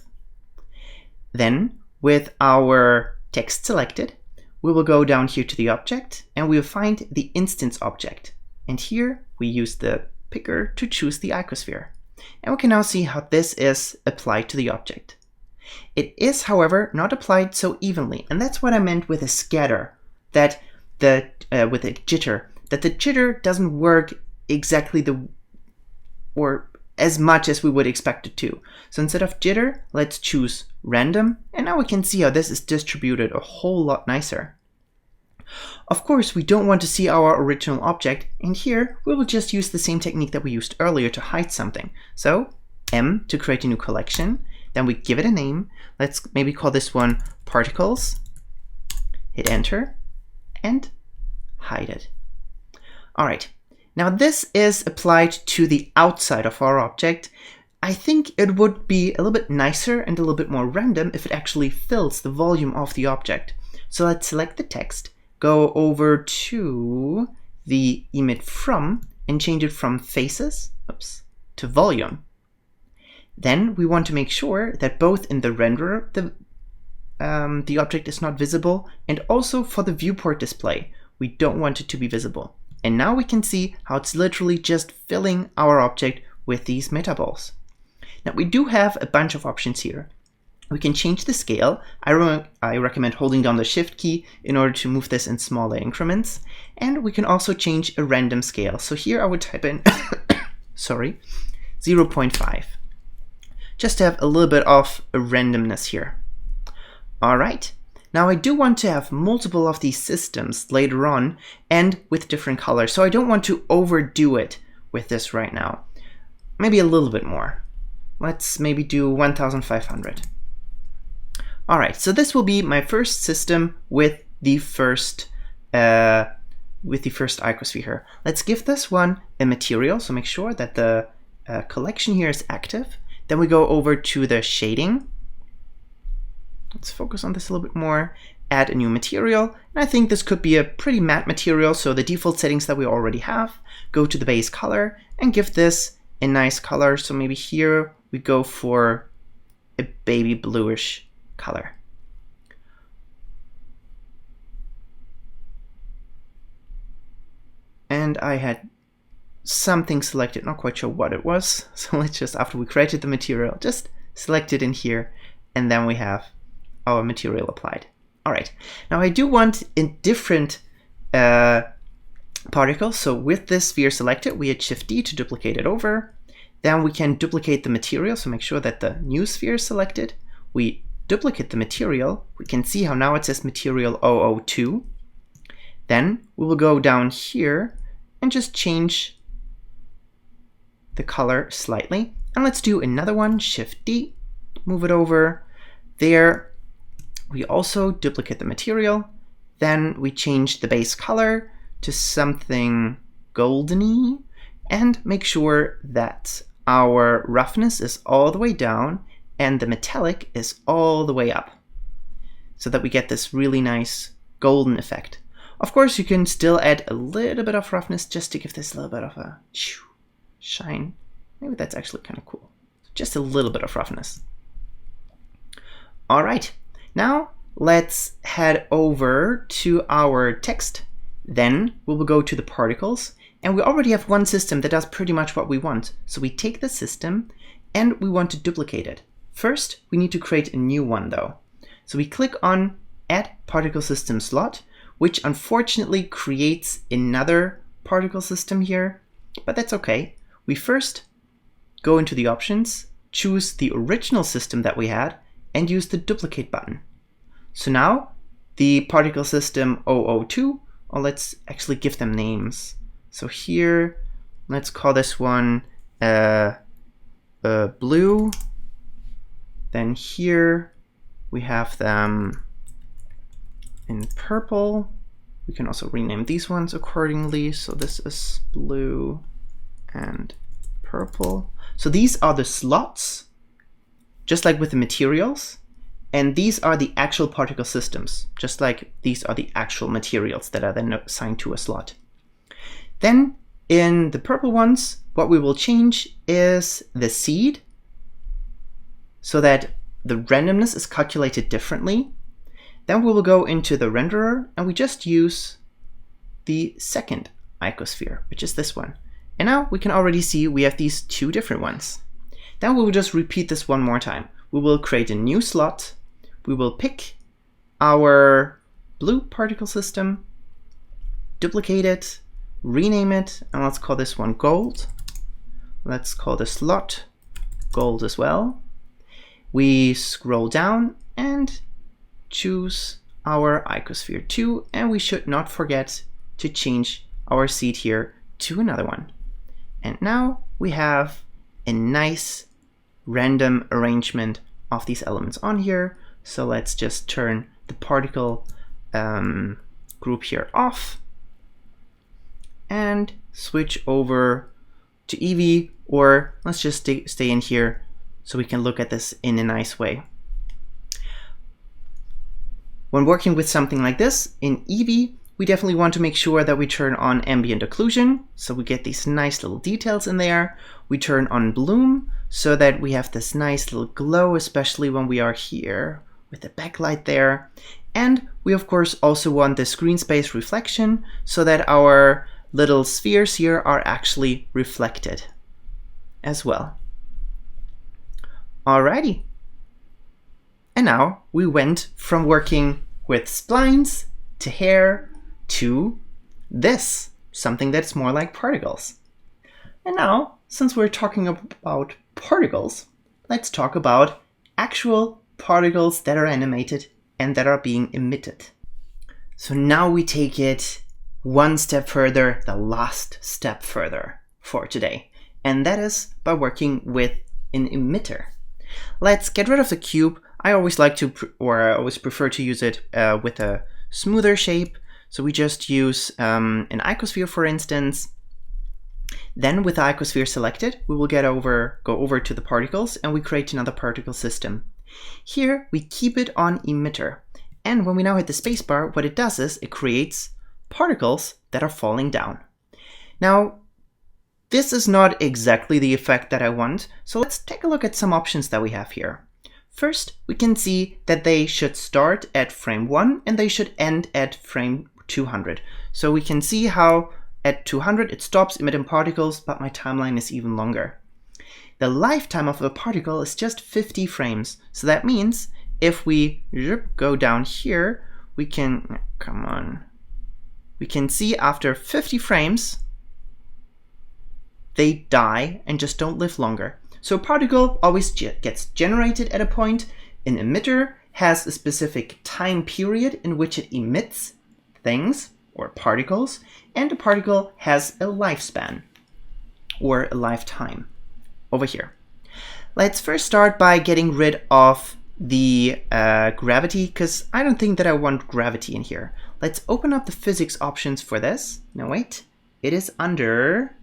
Then with our text selected, we will go down here to the object and we will find the instance object. And here we use the picker to choose the icosphere. And we can now see how this is applied to the object. It is, however, not applied so evenly. And that's what I meant with a scatter, that with a jitter, that the jitter doesn't work exactly or as much as we would expect it to. So instead of jitter, let's choose random, and now we can see how this is distributed a whole lot nicer. Of course, we don't want to see our original object, and here we will just use the same technique that we used earlier to hide something. So M to create a new collection, then we give it a name. Let's maybe call this one Particles, hit Enter, and hide it. All right. Now this is applied to the outside of our object. I think it would be a little bit nicer and a little bit more random if it actually fills the volume of the object. So let's select the text, go over to the emit from, and change it from faces, to volume. Then we want to make sure that both in the renderer the object is not visible, and also for the viewport display, we don't want it to be visible. And now we can see how it's literally just filling our object with these metaballs. Now we do have a bunch of options here. We can change the scale. I recommend holding down the Shift key in order to move this in smaller increments. And we can also change a random scale. So here I would type in, 0.5. Just to have a little bit of a randomness here. All right. Now I do want to have multiple of these systems later on and with different colors. So I don't want to overdo it with this right now. Maybe a little bit more. Let's maybe do 1500. All right, so this will be my first system with the first icosphere here. Let's give this one a material. So make sure that the collection here is active. Then we go over to the shading. Let's focus on this a little bit more, add a new material, and I think this could be a pretty matte material, so the default settings that we already have, go to the base color and give this a nice color. So maybe here we go for a baby bluish color. And I had something selected, not quite sure what it was, so let's just, after we created the material, just select it in here and then we have our material applied. All right, now I do want a different particle. So with this sphere selected, we hit Shift D to duplicate it over. Then we can duplicate the material, so make sure that the new sphere is selected. We duplicate the material. We can see how now it says material 002. Then we will go down here and just change the color slightly. And let's do another one, Shift D, move it over. There we also duplicate the material. Then we change the base color to something goldeny and make sure that our roughness is all the way down and the metallic is all the way up, so that we get this really nice golden effect. Of course, you can still add a little bit of roughness just to give this a little bit of a shine. Maybe that's actually kind of cool. Just a little bit of roughness. All right, now let's head over to our text. Then we will go to the particles, and we already have one system that does pretty much what we want. So we take the system and we want to duplicate it. First, we need to create a new one though. So we click on Add Particle System Slot, which unfortunately creates another particle system here, but that's okay. We first go into the options, choose the original system that we had, and use the duplicate button. So now the particle system 002, or let's actually give them names. So here, let's call this one blue. Then here we have them in purple. We can also rename these ones accordingly. So this is blue and purple. So these are the slots, just like with the materials. And these are the actual particle systems, just like these are the actual materials that are then assigned to a slot. Then in the purple ones, what we will change is the seed, so that the randomness is calculated differently. Then we will go into the renderer and we just use the second icosphere, which is this one. And now we can already see we have these two different ones. Then we will just repeat this one more time. We will create a new slot. We will pick our blue particle system, duplicate it, rename it, and let's call this one gold. Let's call the slot gold as well. We scroll down and choose our icosphere 2, and we should not forget to change our seed here to another one. And now we have a nice random arrangement of these elements on here. So let's just turn the particle group here off and switch over to Eevee, or let's just stay in here so we can look at this in a nice way. When working with something like this in Eevee, we definitely want to make sure that we turn on ambient occlusion, so we get these nice little details in there. We turn on bloom so that we have this nice little glow, especially when we are here with the backlight there. And we of course also want the screen space reflection so that our little spheres here are actually reflected as well. Alrighty. And now we went from working with splines to hair to this, something that's more like particles. And now, since we're talking about particles, let's talk about actual particles that are animated and that are being emitted. So now we take it one step further, the last step further for today, and that is by working with an emitter. Let's get rid of the cube. I always like to, I always prefer to use it with a smoother shape. So we just use an icosphere, for instance. Then with the icosphere selected, we will go over to the particles and we create another particle system. Here we keep it on emitter. And when we now hit the spacebar, what it does is it creates particles that are falling down. Now, this is not exactly the effect that I want, so let's take a look at some options that we have here. First, we can see that they should start at frame 1 and they should end at frame 200. So we can see how at 200 it stops emitting particles, but my timeline is even longer. the lifetime of a particle is just 50 frames. So that means if we go down here, we can, come on, we can see after 50 frames, they die and just don't live longer. So a particle always gets generated at a point. An emitter has a specific time period in which it emits things or particles, and a particle has a lifespan or a lifetime over here. Let's first start by getting rid of the gravity, because I don't think that I want gravity in here. Let's open up the physics options for this. No, wait, it is under.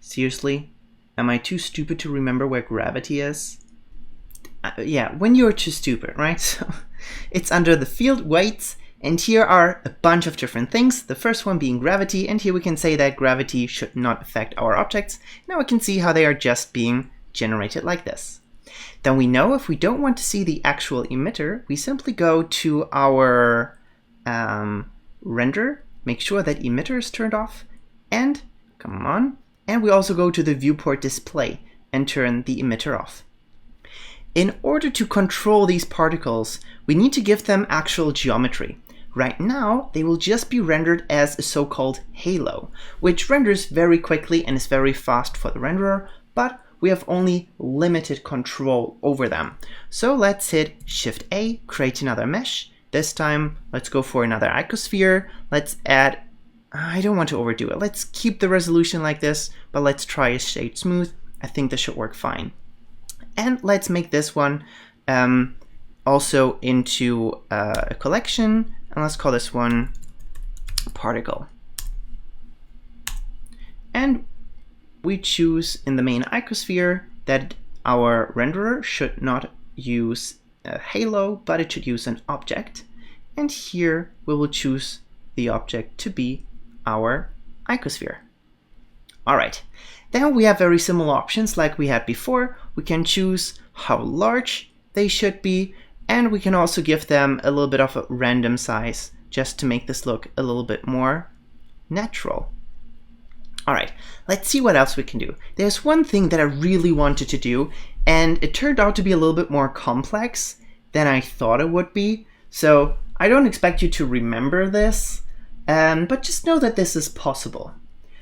Seriously? Am I too stupid to remember where gravity is? Yeah, when you're too stupid, right? So it's under the field weights, and here are a bunch of different things. The first one being gravity, and here we can say that gravity should not affect our objects. Now we can see how they are just being generated like this. Then we know if we don't want to see the actual emitter, we simply go to our render, make sure that emitter is turned off, and come on, and we also go to the viewport display and turn the emitter off. In order to control these particles, we need to give them actual geometry. Right now, they will just be rendered as a so-called halo, which renders very quickly and is very fast for the renderer, but we have only limited control over them. So let's hit Shift A, create another mesh. This time, let's go for another icosphere. Let's add, I don't want to overdo it. Let's keep the resolution like this, but let's try a shade smooth. I think this should work fine. And let's make this one also into a collection. And let's call this one particle. And we choose in the main icosphere that our renderer should not use a halo, but it should use an object. And here we will choose the object to be our icosphere. All right, then we have very similar options like we had before. We can choose how large they should be, and we can also give them a little bit of a random size just to make this look a little bit more natural. All right, let's see what else we can do. There's one thing that I really wanted to do, and it turned out to be a little bit more complex than I thought it would be. So I don't expect you to remember this, but just know that this is possible.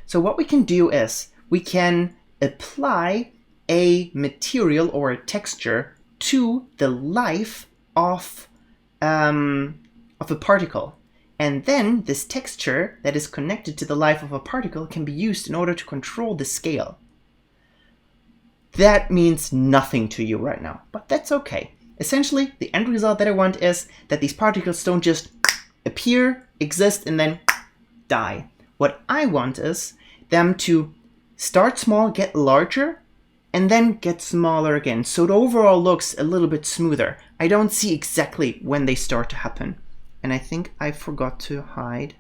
So what we can do is we can apply a material or a texture to the life of a particle. And then this texture that is connected to the life of a particle can be used in order to control the scale. That means nothing to you right now, but that's okay. Essentially, the end result that I want is that these particles don't just appear, exist, and then die. What I want is them to start small, get larger, and then get smaller again, so it overall looks a little bit smoother. I don't see exactly when they start to happen. And I think I forgot to hide.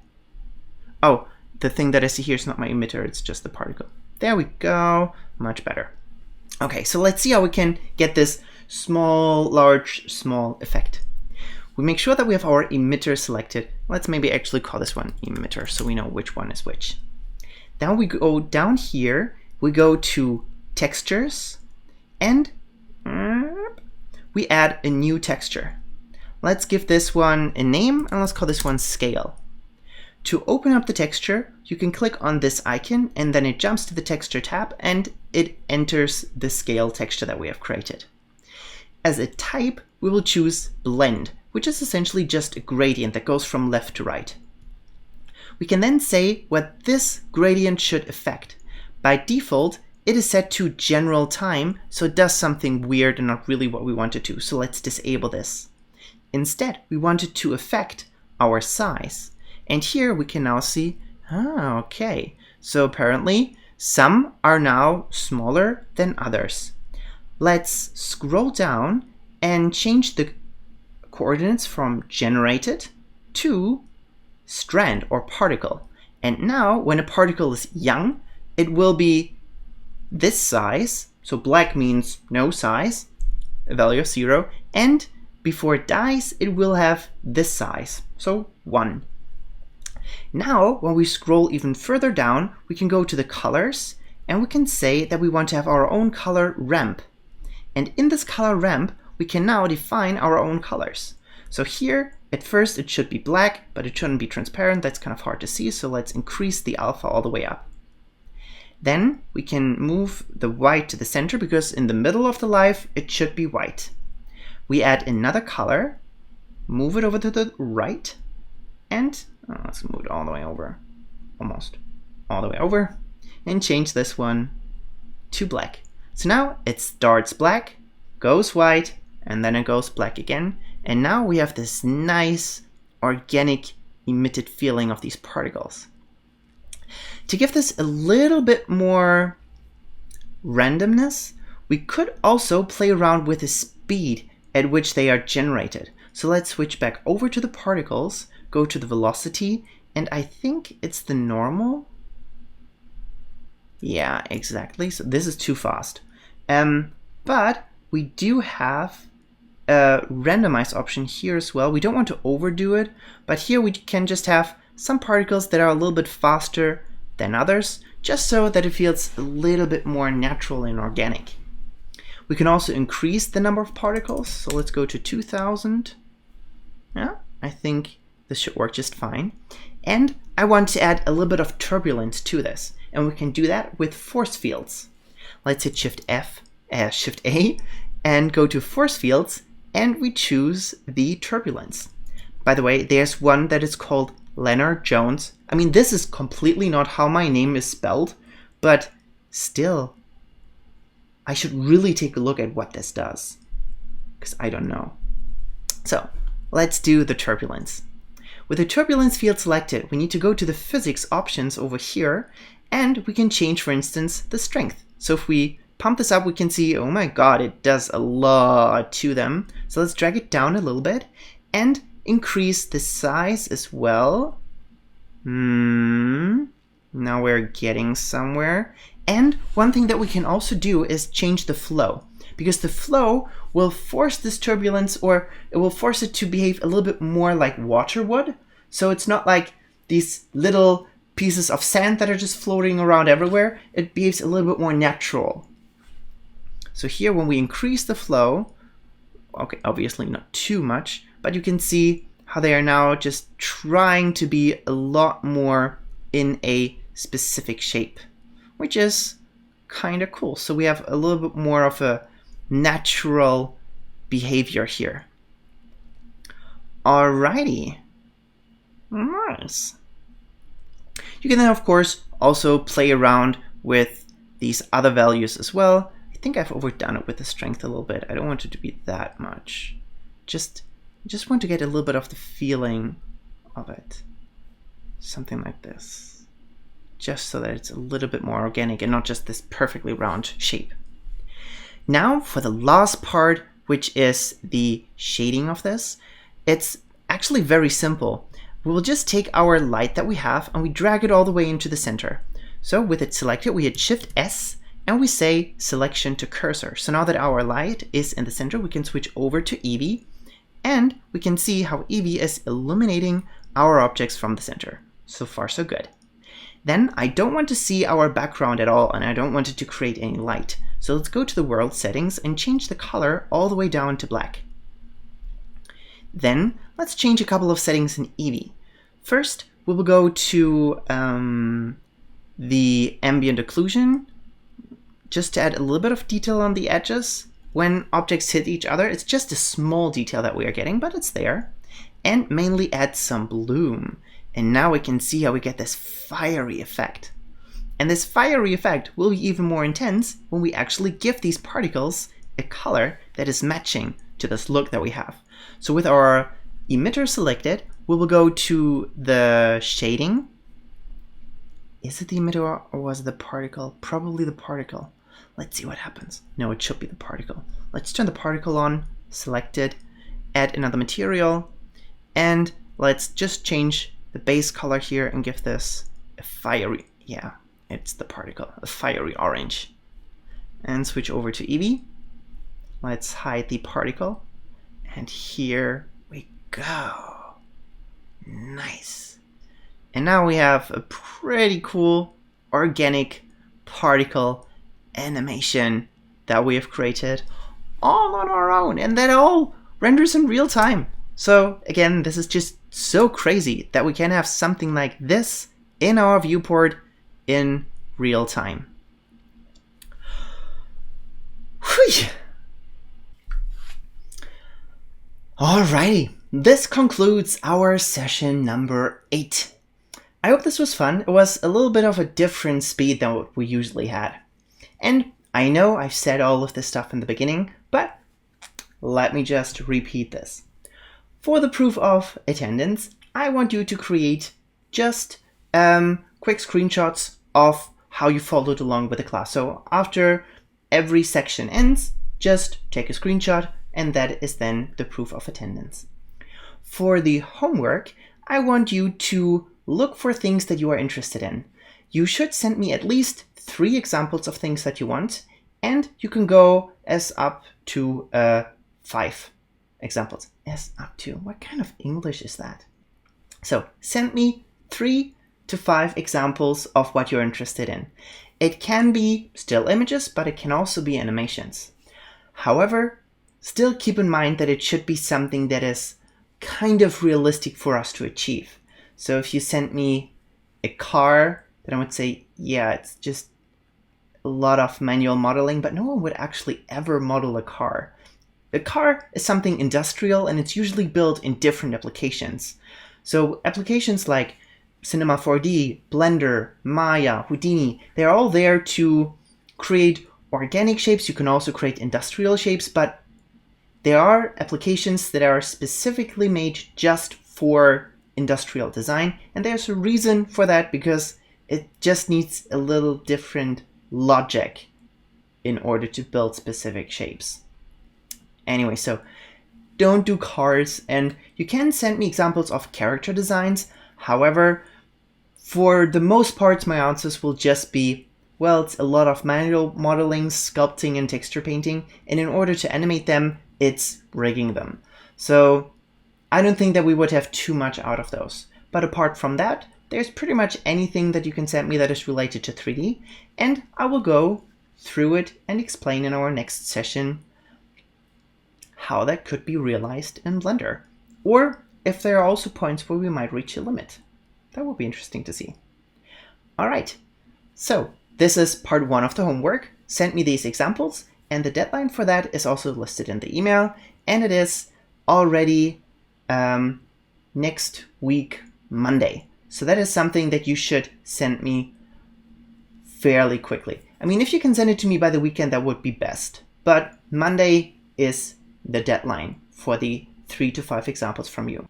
Oh, the thing that I see here is not my emitter, it's just the particle. There we go, much better. Okay, so let's see how we can get this small, large, small effect. We make sure that we have our emitter selected. Let's maybe actually call this one emitter so we know which one is which. Then we go down here, we go to textures, and we add a new texture. Let's give this one a name, and let's call this one scale. To open up the texture, you can click on this icon, and then it jumps to the texture tab, and it enters the scale texture that we have created. As a type, we will choose blend, which is essentially just a gradient that goes from left to right. We can then say what this gradient should affect. By default, it is set to general time, so it does something weird and not really what we want it to. So let's disable this. Instead, we want it to affect our size. And here we can now see, okay. So apparently some are now smaller than others. Let's scroll down and change the coordinates from generated to strand or particle. And now when a particle is young, it will be this size. So black means no size, a value of 0. And before it dies, it will have this size, so 1. Now, when we scroll even further down, we can go to the colors and we can say that we want to have our own color ramp. And in this color ramp, we can now define our own colors. So here, at first it should be black, but it shouldn't be transparent. That's kind of hard to see. So let's increase the alpha all the way up. Then we can move the white to the center because in the middle of the life, it should be white. We add another color, move it over to the right, and let's move it all the way over, almost all the way over, and change this one to black. So now it starts black, goes white, and then it goes black again. And now we have this nice organic emitted feeling of these particles. To give this a little bit more randomness, we could also play around with the speed at which they are generated. So let's switch back over to the particles, go to the velocity, and I think it's the normal. Yeah, exactly. So this is too fast. But we do have a randomize option here as well. We don't want to overdo it, but here we can just have some particles that are a little bit faster than others, just so that it feels a little bit more natural and organic. We can also increase the number of particles. So let's go to 2000. Yeah, I think this should work just fine. And I want to add a little bit of turbulence to this. And we can do that with force fields. Let's hit Shift A and go to force fields, and we choose the turbulence. By the way, there's one that is called Leonard Jones. I mean, this is completely not how my name is spelled, but still, I should really take a look at what this does, because I don't know. So let's do the turbulence. With the turbulence field selected, we need to go to the physics options over here, and we can change, for instance, the strength. So if we pump this up, we can see, oh my god, it does a lot to them. So let's drag it down a little bit and increase the size as well. Now we're getting somewhere. And one thing that we can also do is change the flow, because the flow will force this turbulence, or it will force it to behave a little bit more like water would. So it's not like these little pieces of sand that are just floating around everywhere. It behaves a little bit more natural. So here, when we increase the flow, okay, obviously not too much, but you can see how they are now just trying to be a lot more in a specific shape, which is kind of cool. So we have a little bit more of a natural behavior here. Alrighty. Nice. You can then, of course, also play around with these other values as well. I think I've overdone it with the strength a little bit. I don't want it to be that much. Just want to get a little bit of the feeling of it. Something like this. Just so that it's a little bit more organic and not just this perfectly round shape. Now for the last part, which is the shading of this. It's actually very simple. We will just take our light that we have and we drag it all the way into the center. So with it selected, we hit Shift S and we say selection to cursor. So now that our light is in the center, we can switch over to Eevee, and we can see how Eevee is illuminating our objects from the center. So far, so good. Then I don't want to see our background at all, and I don't want it to create any light. So let's go to the world settings and change the color all the way down to black. Then let's change a couple of settings in Eevee. First, we will go to the ambient occlusion, just to add a little bit of detail on the edges. When objects hit each other, it's just a small detail that we are getting, but it's there. And mainly add some bloom. And now we can see how we get this fiery effect. And this fiery effect will be even more intense when we actually give these particles a color that is matching to this look that we have. So with our emitter selected, we will go to the shading. Is it the emitter or was it the particle? Probably the particle. Let's see what happens. No, it should be the particle. Let's turn the particle on, select it, add another material, and let's just change the base color here and give this a fiery, yeah, it's the particle, a fiery orange. And switch over to Eevee. Let's hide the particle. And here we go. Nice. And now we have a pretty cool organic particle animation that we have created all on our own, and that all renders in real time. So again, this is just so crazy that we can have something like this in our viewport in real time. Whew. Alrighty, this concludes our session number 8. I hope this was fun. It was a little bit of a different speed than what we usually had. And I know I've said all of this stuff in the beginning, but let me just repeat this. For the proof of attendance, I want you to create just quick screenshots of how you followed along with the class. So after every section ends, just take a screenshot, and that is then the proof of attendance. For the homework, I want you to look for things that you are interested in. You should send me at least 3 examples of things that you want, and you can go as up to 5 examples. As up to, what kind of English is that? So send me 3 to 5 examples of what you're interested in. It can be still images, but it can also be animations. However, still keep in mind that it should be something that is kind of realistic for us to achieve. So if you sent me a car, then I would say, yeah, it's just a lot of manual modeling, but no one would actually ever model a car. A car is something industrial, and it's usually built in different applications. So applications like Cinema 4D, Blender, Maya, Houdini, they're all there to create organic shapes. You can also create industrial shapes, but there are applications that are specifically made just for industrial design, and there's a reason for that, because it just needs a little different logic in order to build specific shapes. Anyway, so don't do cars, and you can send me examples of character designs. However, for the most part, my answers will just be, well, it's a lot of manual modeling, sculpting, and texture painting, and in order to animate them, it's rigging them. So I don't think that we would have too much out of those. But apart from that, there's pretty much anything that you can send me that is related to 3D, and I will go through it and explain in our next session how that could be realized in Blender, or if there are also points where we might reach a limit. That will be interesting to see. Alright, so this is part 1 of the homework. Send me these examples, and the deadline for that is also listed in the email, and it is already next week, Monday. So that is something that you should send me fairly quickly. I mean, if you can send it to me by the weekend, that would be best. But Monday is the deadline for the 3 to 5 examples from you.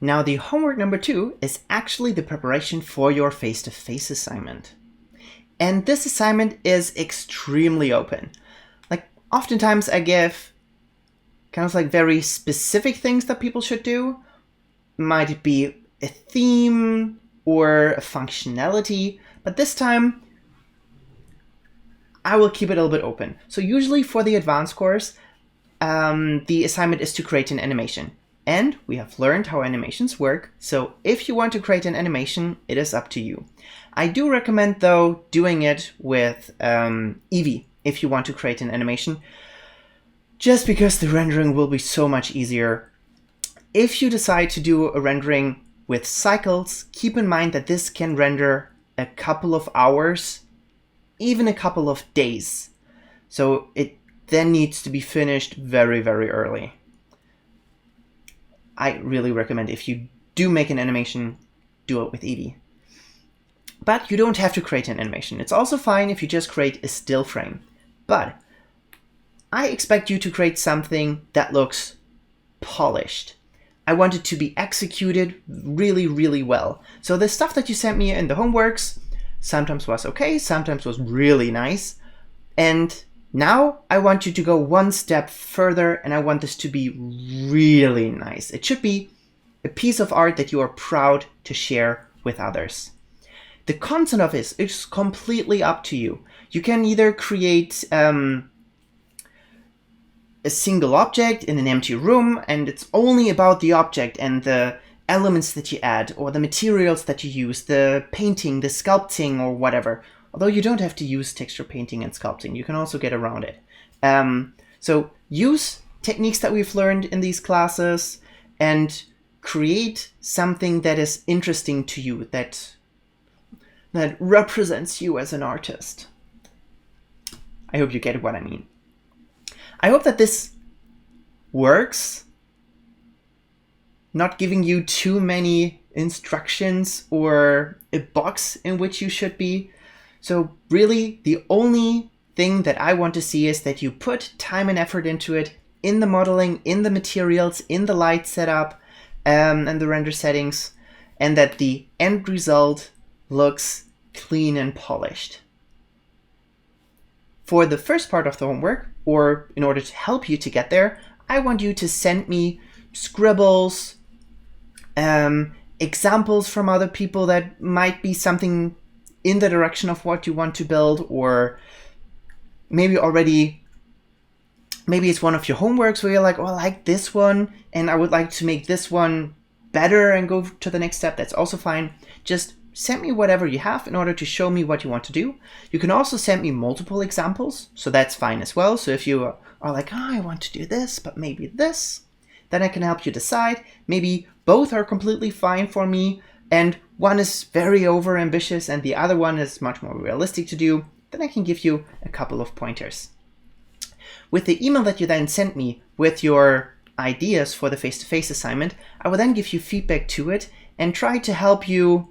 Now, the homework number 2 is actually the preparation for your face-to-face assignment. And this assignment is extremely open. Like, oftentimes I give kind of like very specific things that people should do. Might it be a theme or a functionality, but this time I will keep it a little bit open. So usually for the advanced course, the assignment is to create an animation. And we have learned how animations work, so if you want to create an animation, it is up to you. I do recommend, though, doing it with Eevee if you want to create an animation, just because the rendering will be so much easier. If you decide to do a rendering with cycles, keep in mind that this can render a couple of hours, even a couple of days. So it then needs to be finished very, very early. I really recommend, if you do make an animation, do it with Eevee. But you don't have to create an animation. It's also fine if you just create a still frame. But I expect you to create something that looks polished. I want it to be executed really, really well. So the stuff that you sent me in the homeworks sometimes was okay, sometimes was really nice. And now I want you to go one step further, and I want this to be really nice. It should be a piece of art that you are proud to share with others. The content of this is completely up to you. You can either create a single object in an empty room, and it's only about the object, and the elements that you add or the materials that you use, the painting, the sculpting or whatever. Although you don't have to use texture painting and sculpting, you can also get around it. So use techniques that we've learned in these classes and create something that is interesting to you, that represents you as an artist. I hope you get what I mean. I hope that this works, not giving you too many instructions or a box in which you should be. So really, the only thing that I want to see is that you put time and effort into it, in the modeling, in the materials, in the light setup, and the render settings, and that the end result looks clean and polished. For the first part of the homework, or in order to help you to get there, I want you to send me scribbles, examples from other people that might be something in the direction of what you want to build, or maybe it's one of your homeworks where you're like, oh, I like this one and I would like to make this one better and go to the next step. That's also fine. Just send me whatever you have in order to show me what you want to do. You can also send me multiple examples, so that's fine as well. So if you are like, oh, I want to do this, but maybe this, then I can help you decide. Maybe both are completely fine for me, and one is very over-ambitious and the other one is much more realistic to do. Then I can give you a couple of pointers. With the email that you then sent me with your ideas for the face-to-face assignment, I will then give you feedback to it and try to help you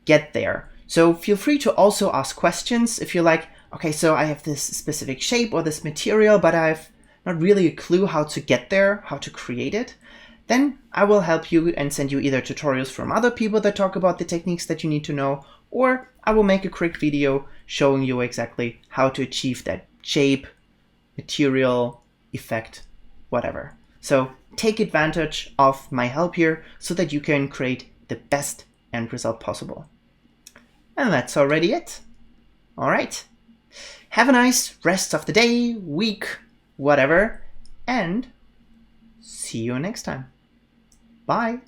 get there. So feel free to also ask questions if you're like, okay, so I have this specific shape or this material, but I've not really a clue how to get there, how to create it. Then I will help you and send you either tutorials from other people that talk about the techniques that you need to know, or I will make a quick video showing you exactly how to achieve that shape, material, effect, whatever. So take advantage of my help here so that you can create the best end result possible. And that's already it. All right. Have a nice rest of the day, week, whatever, and see you next time. Bye.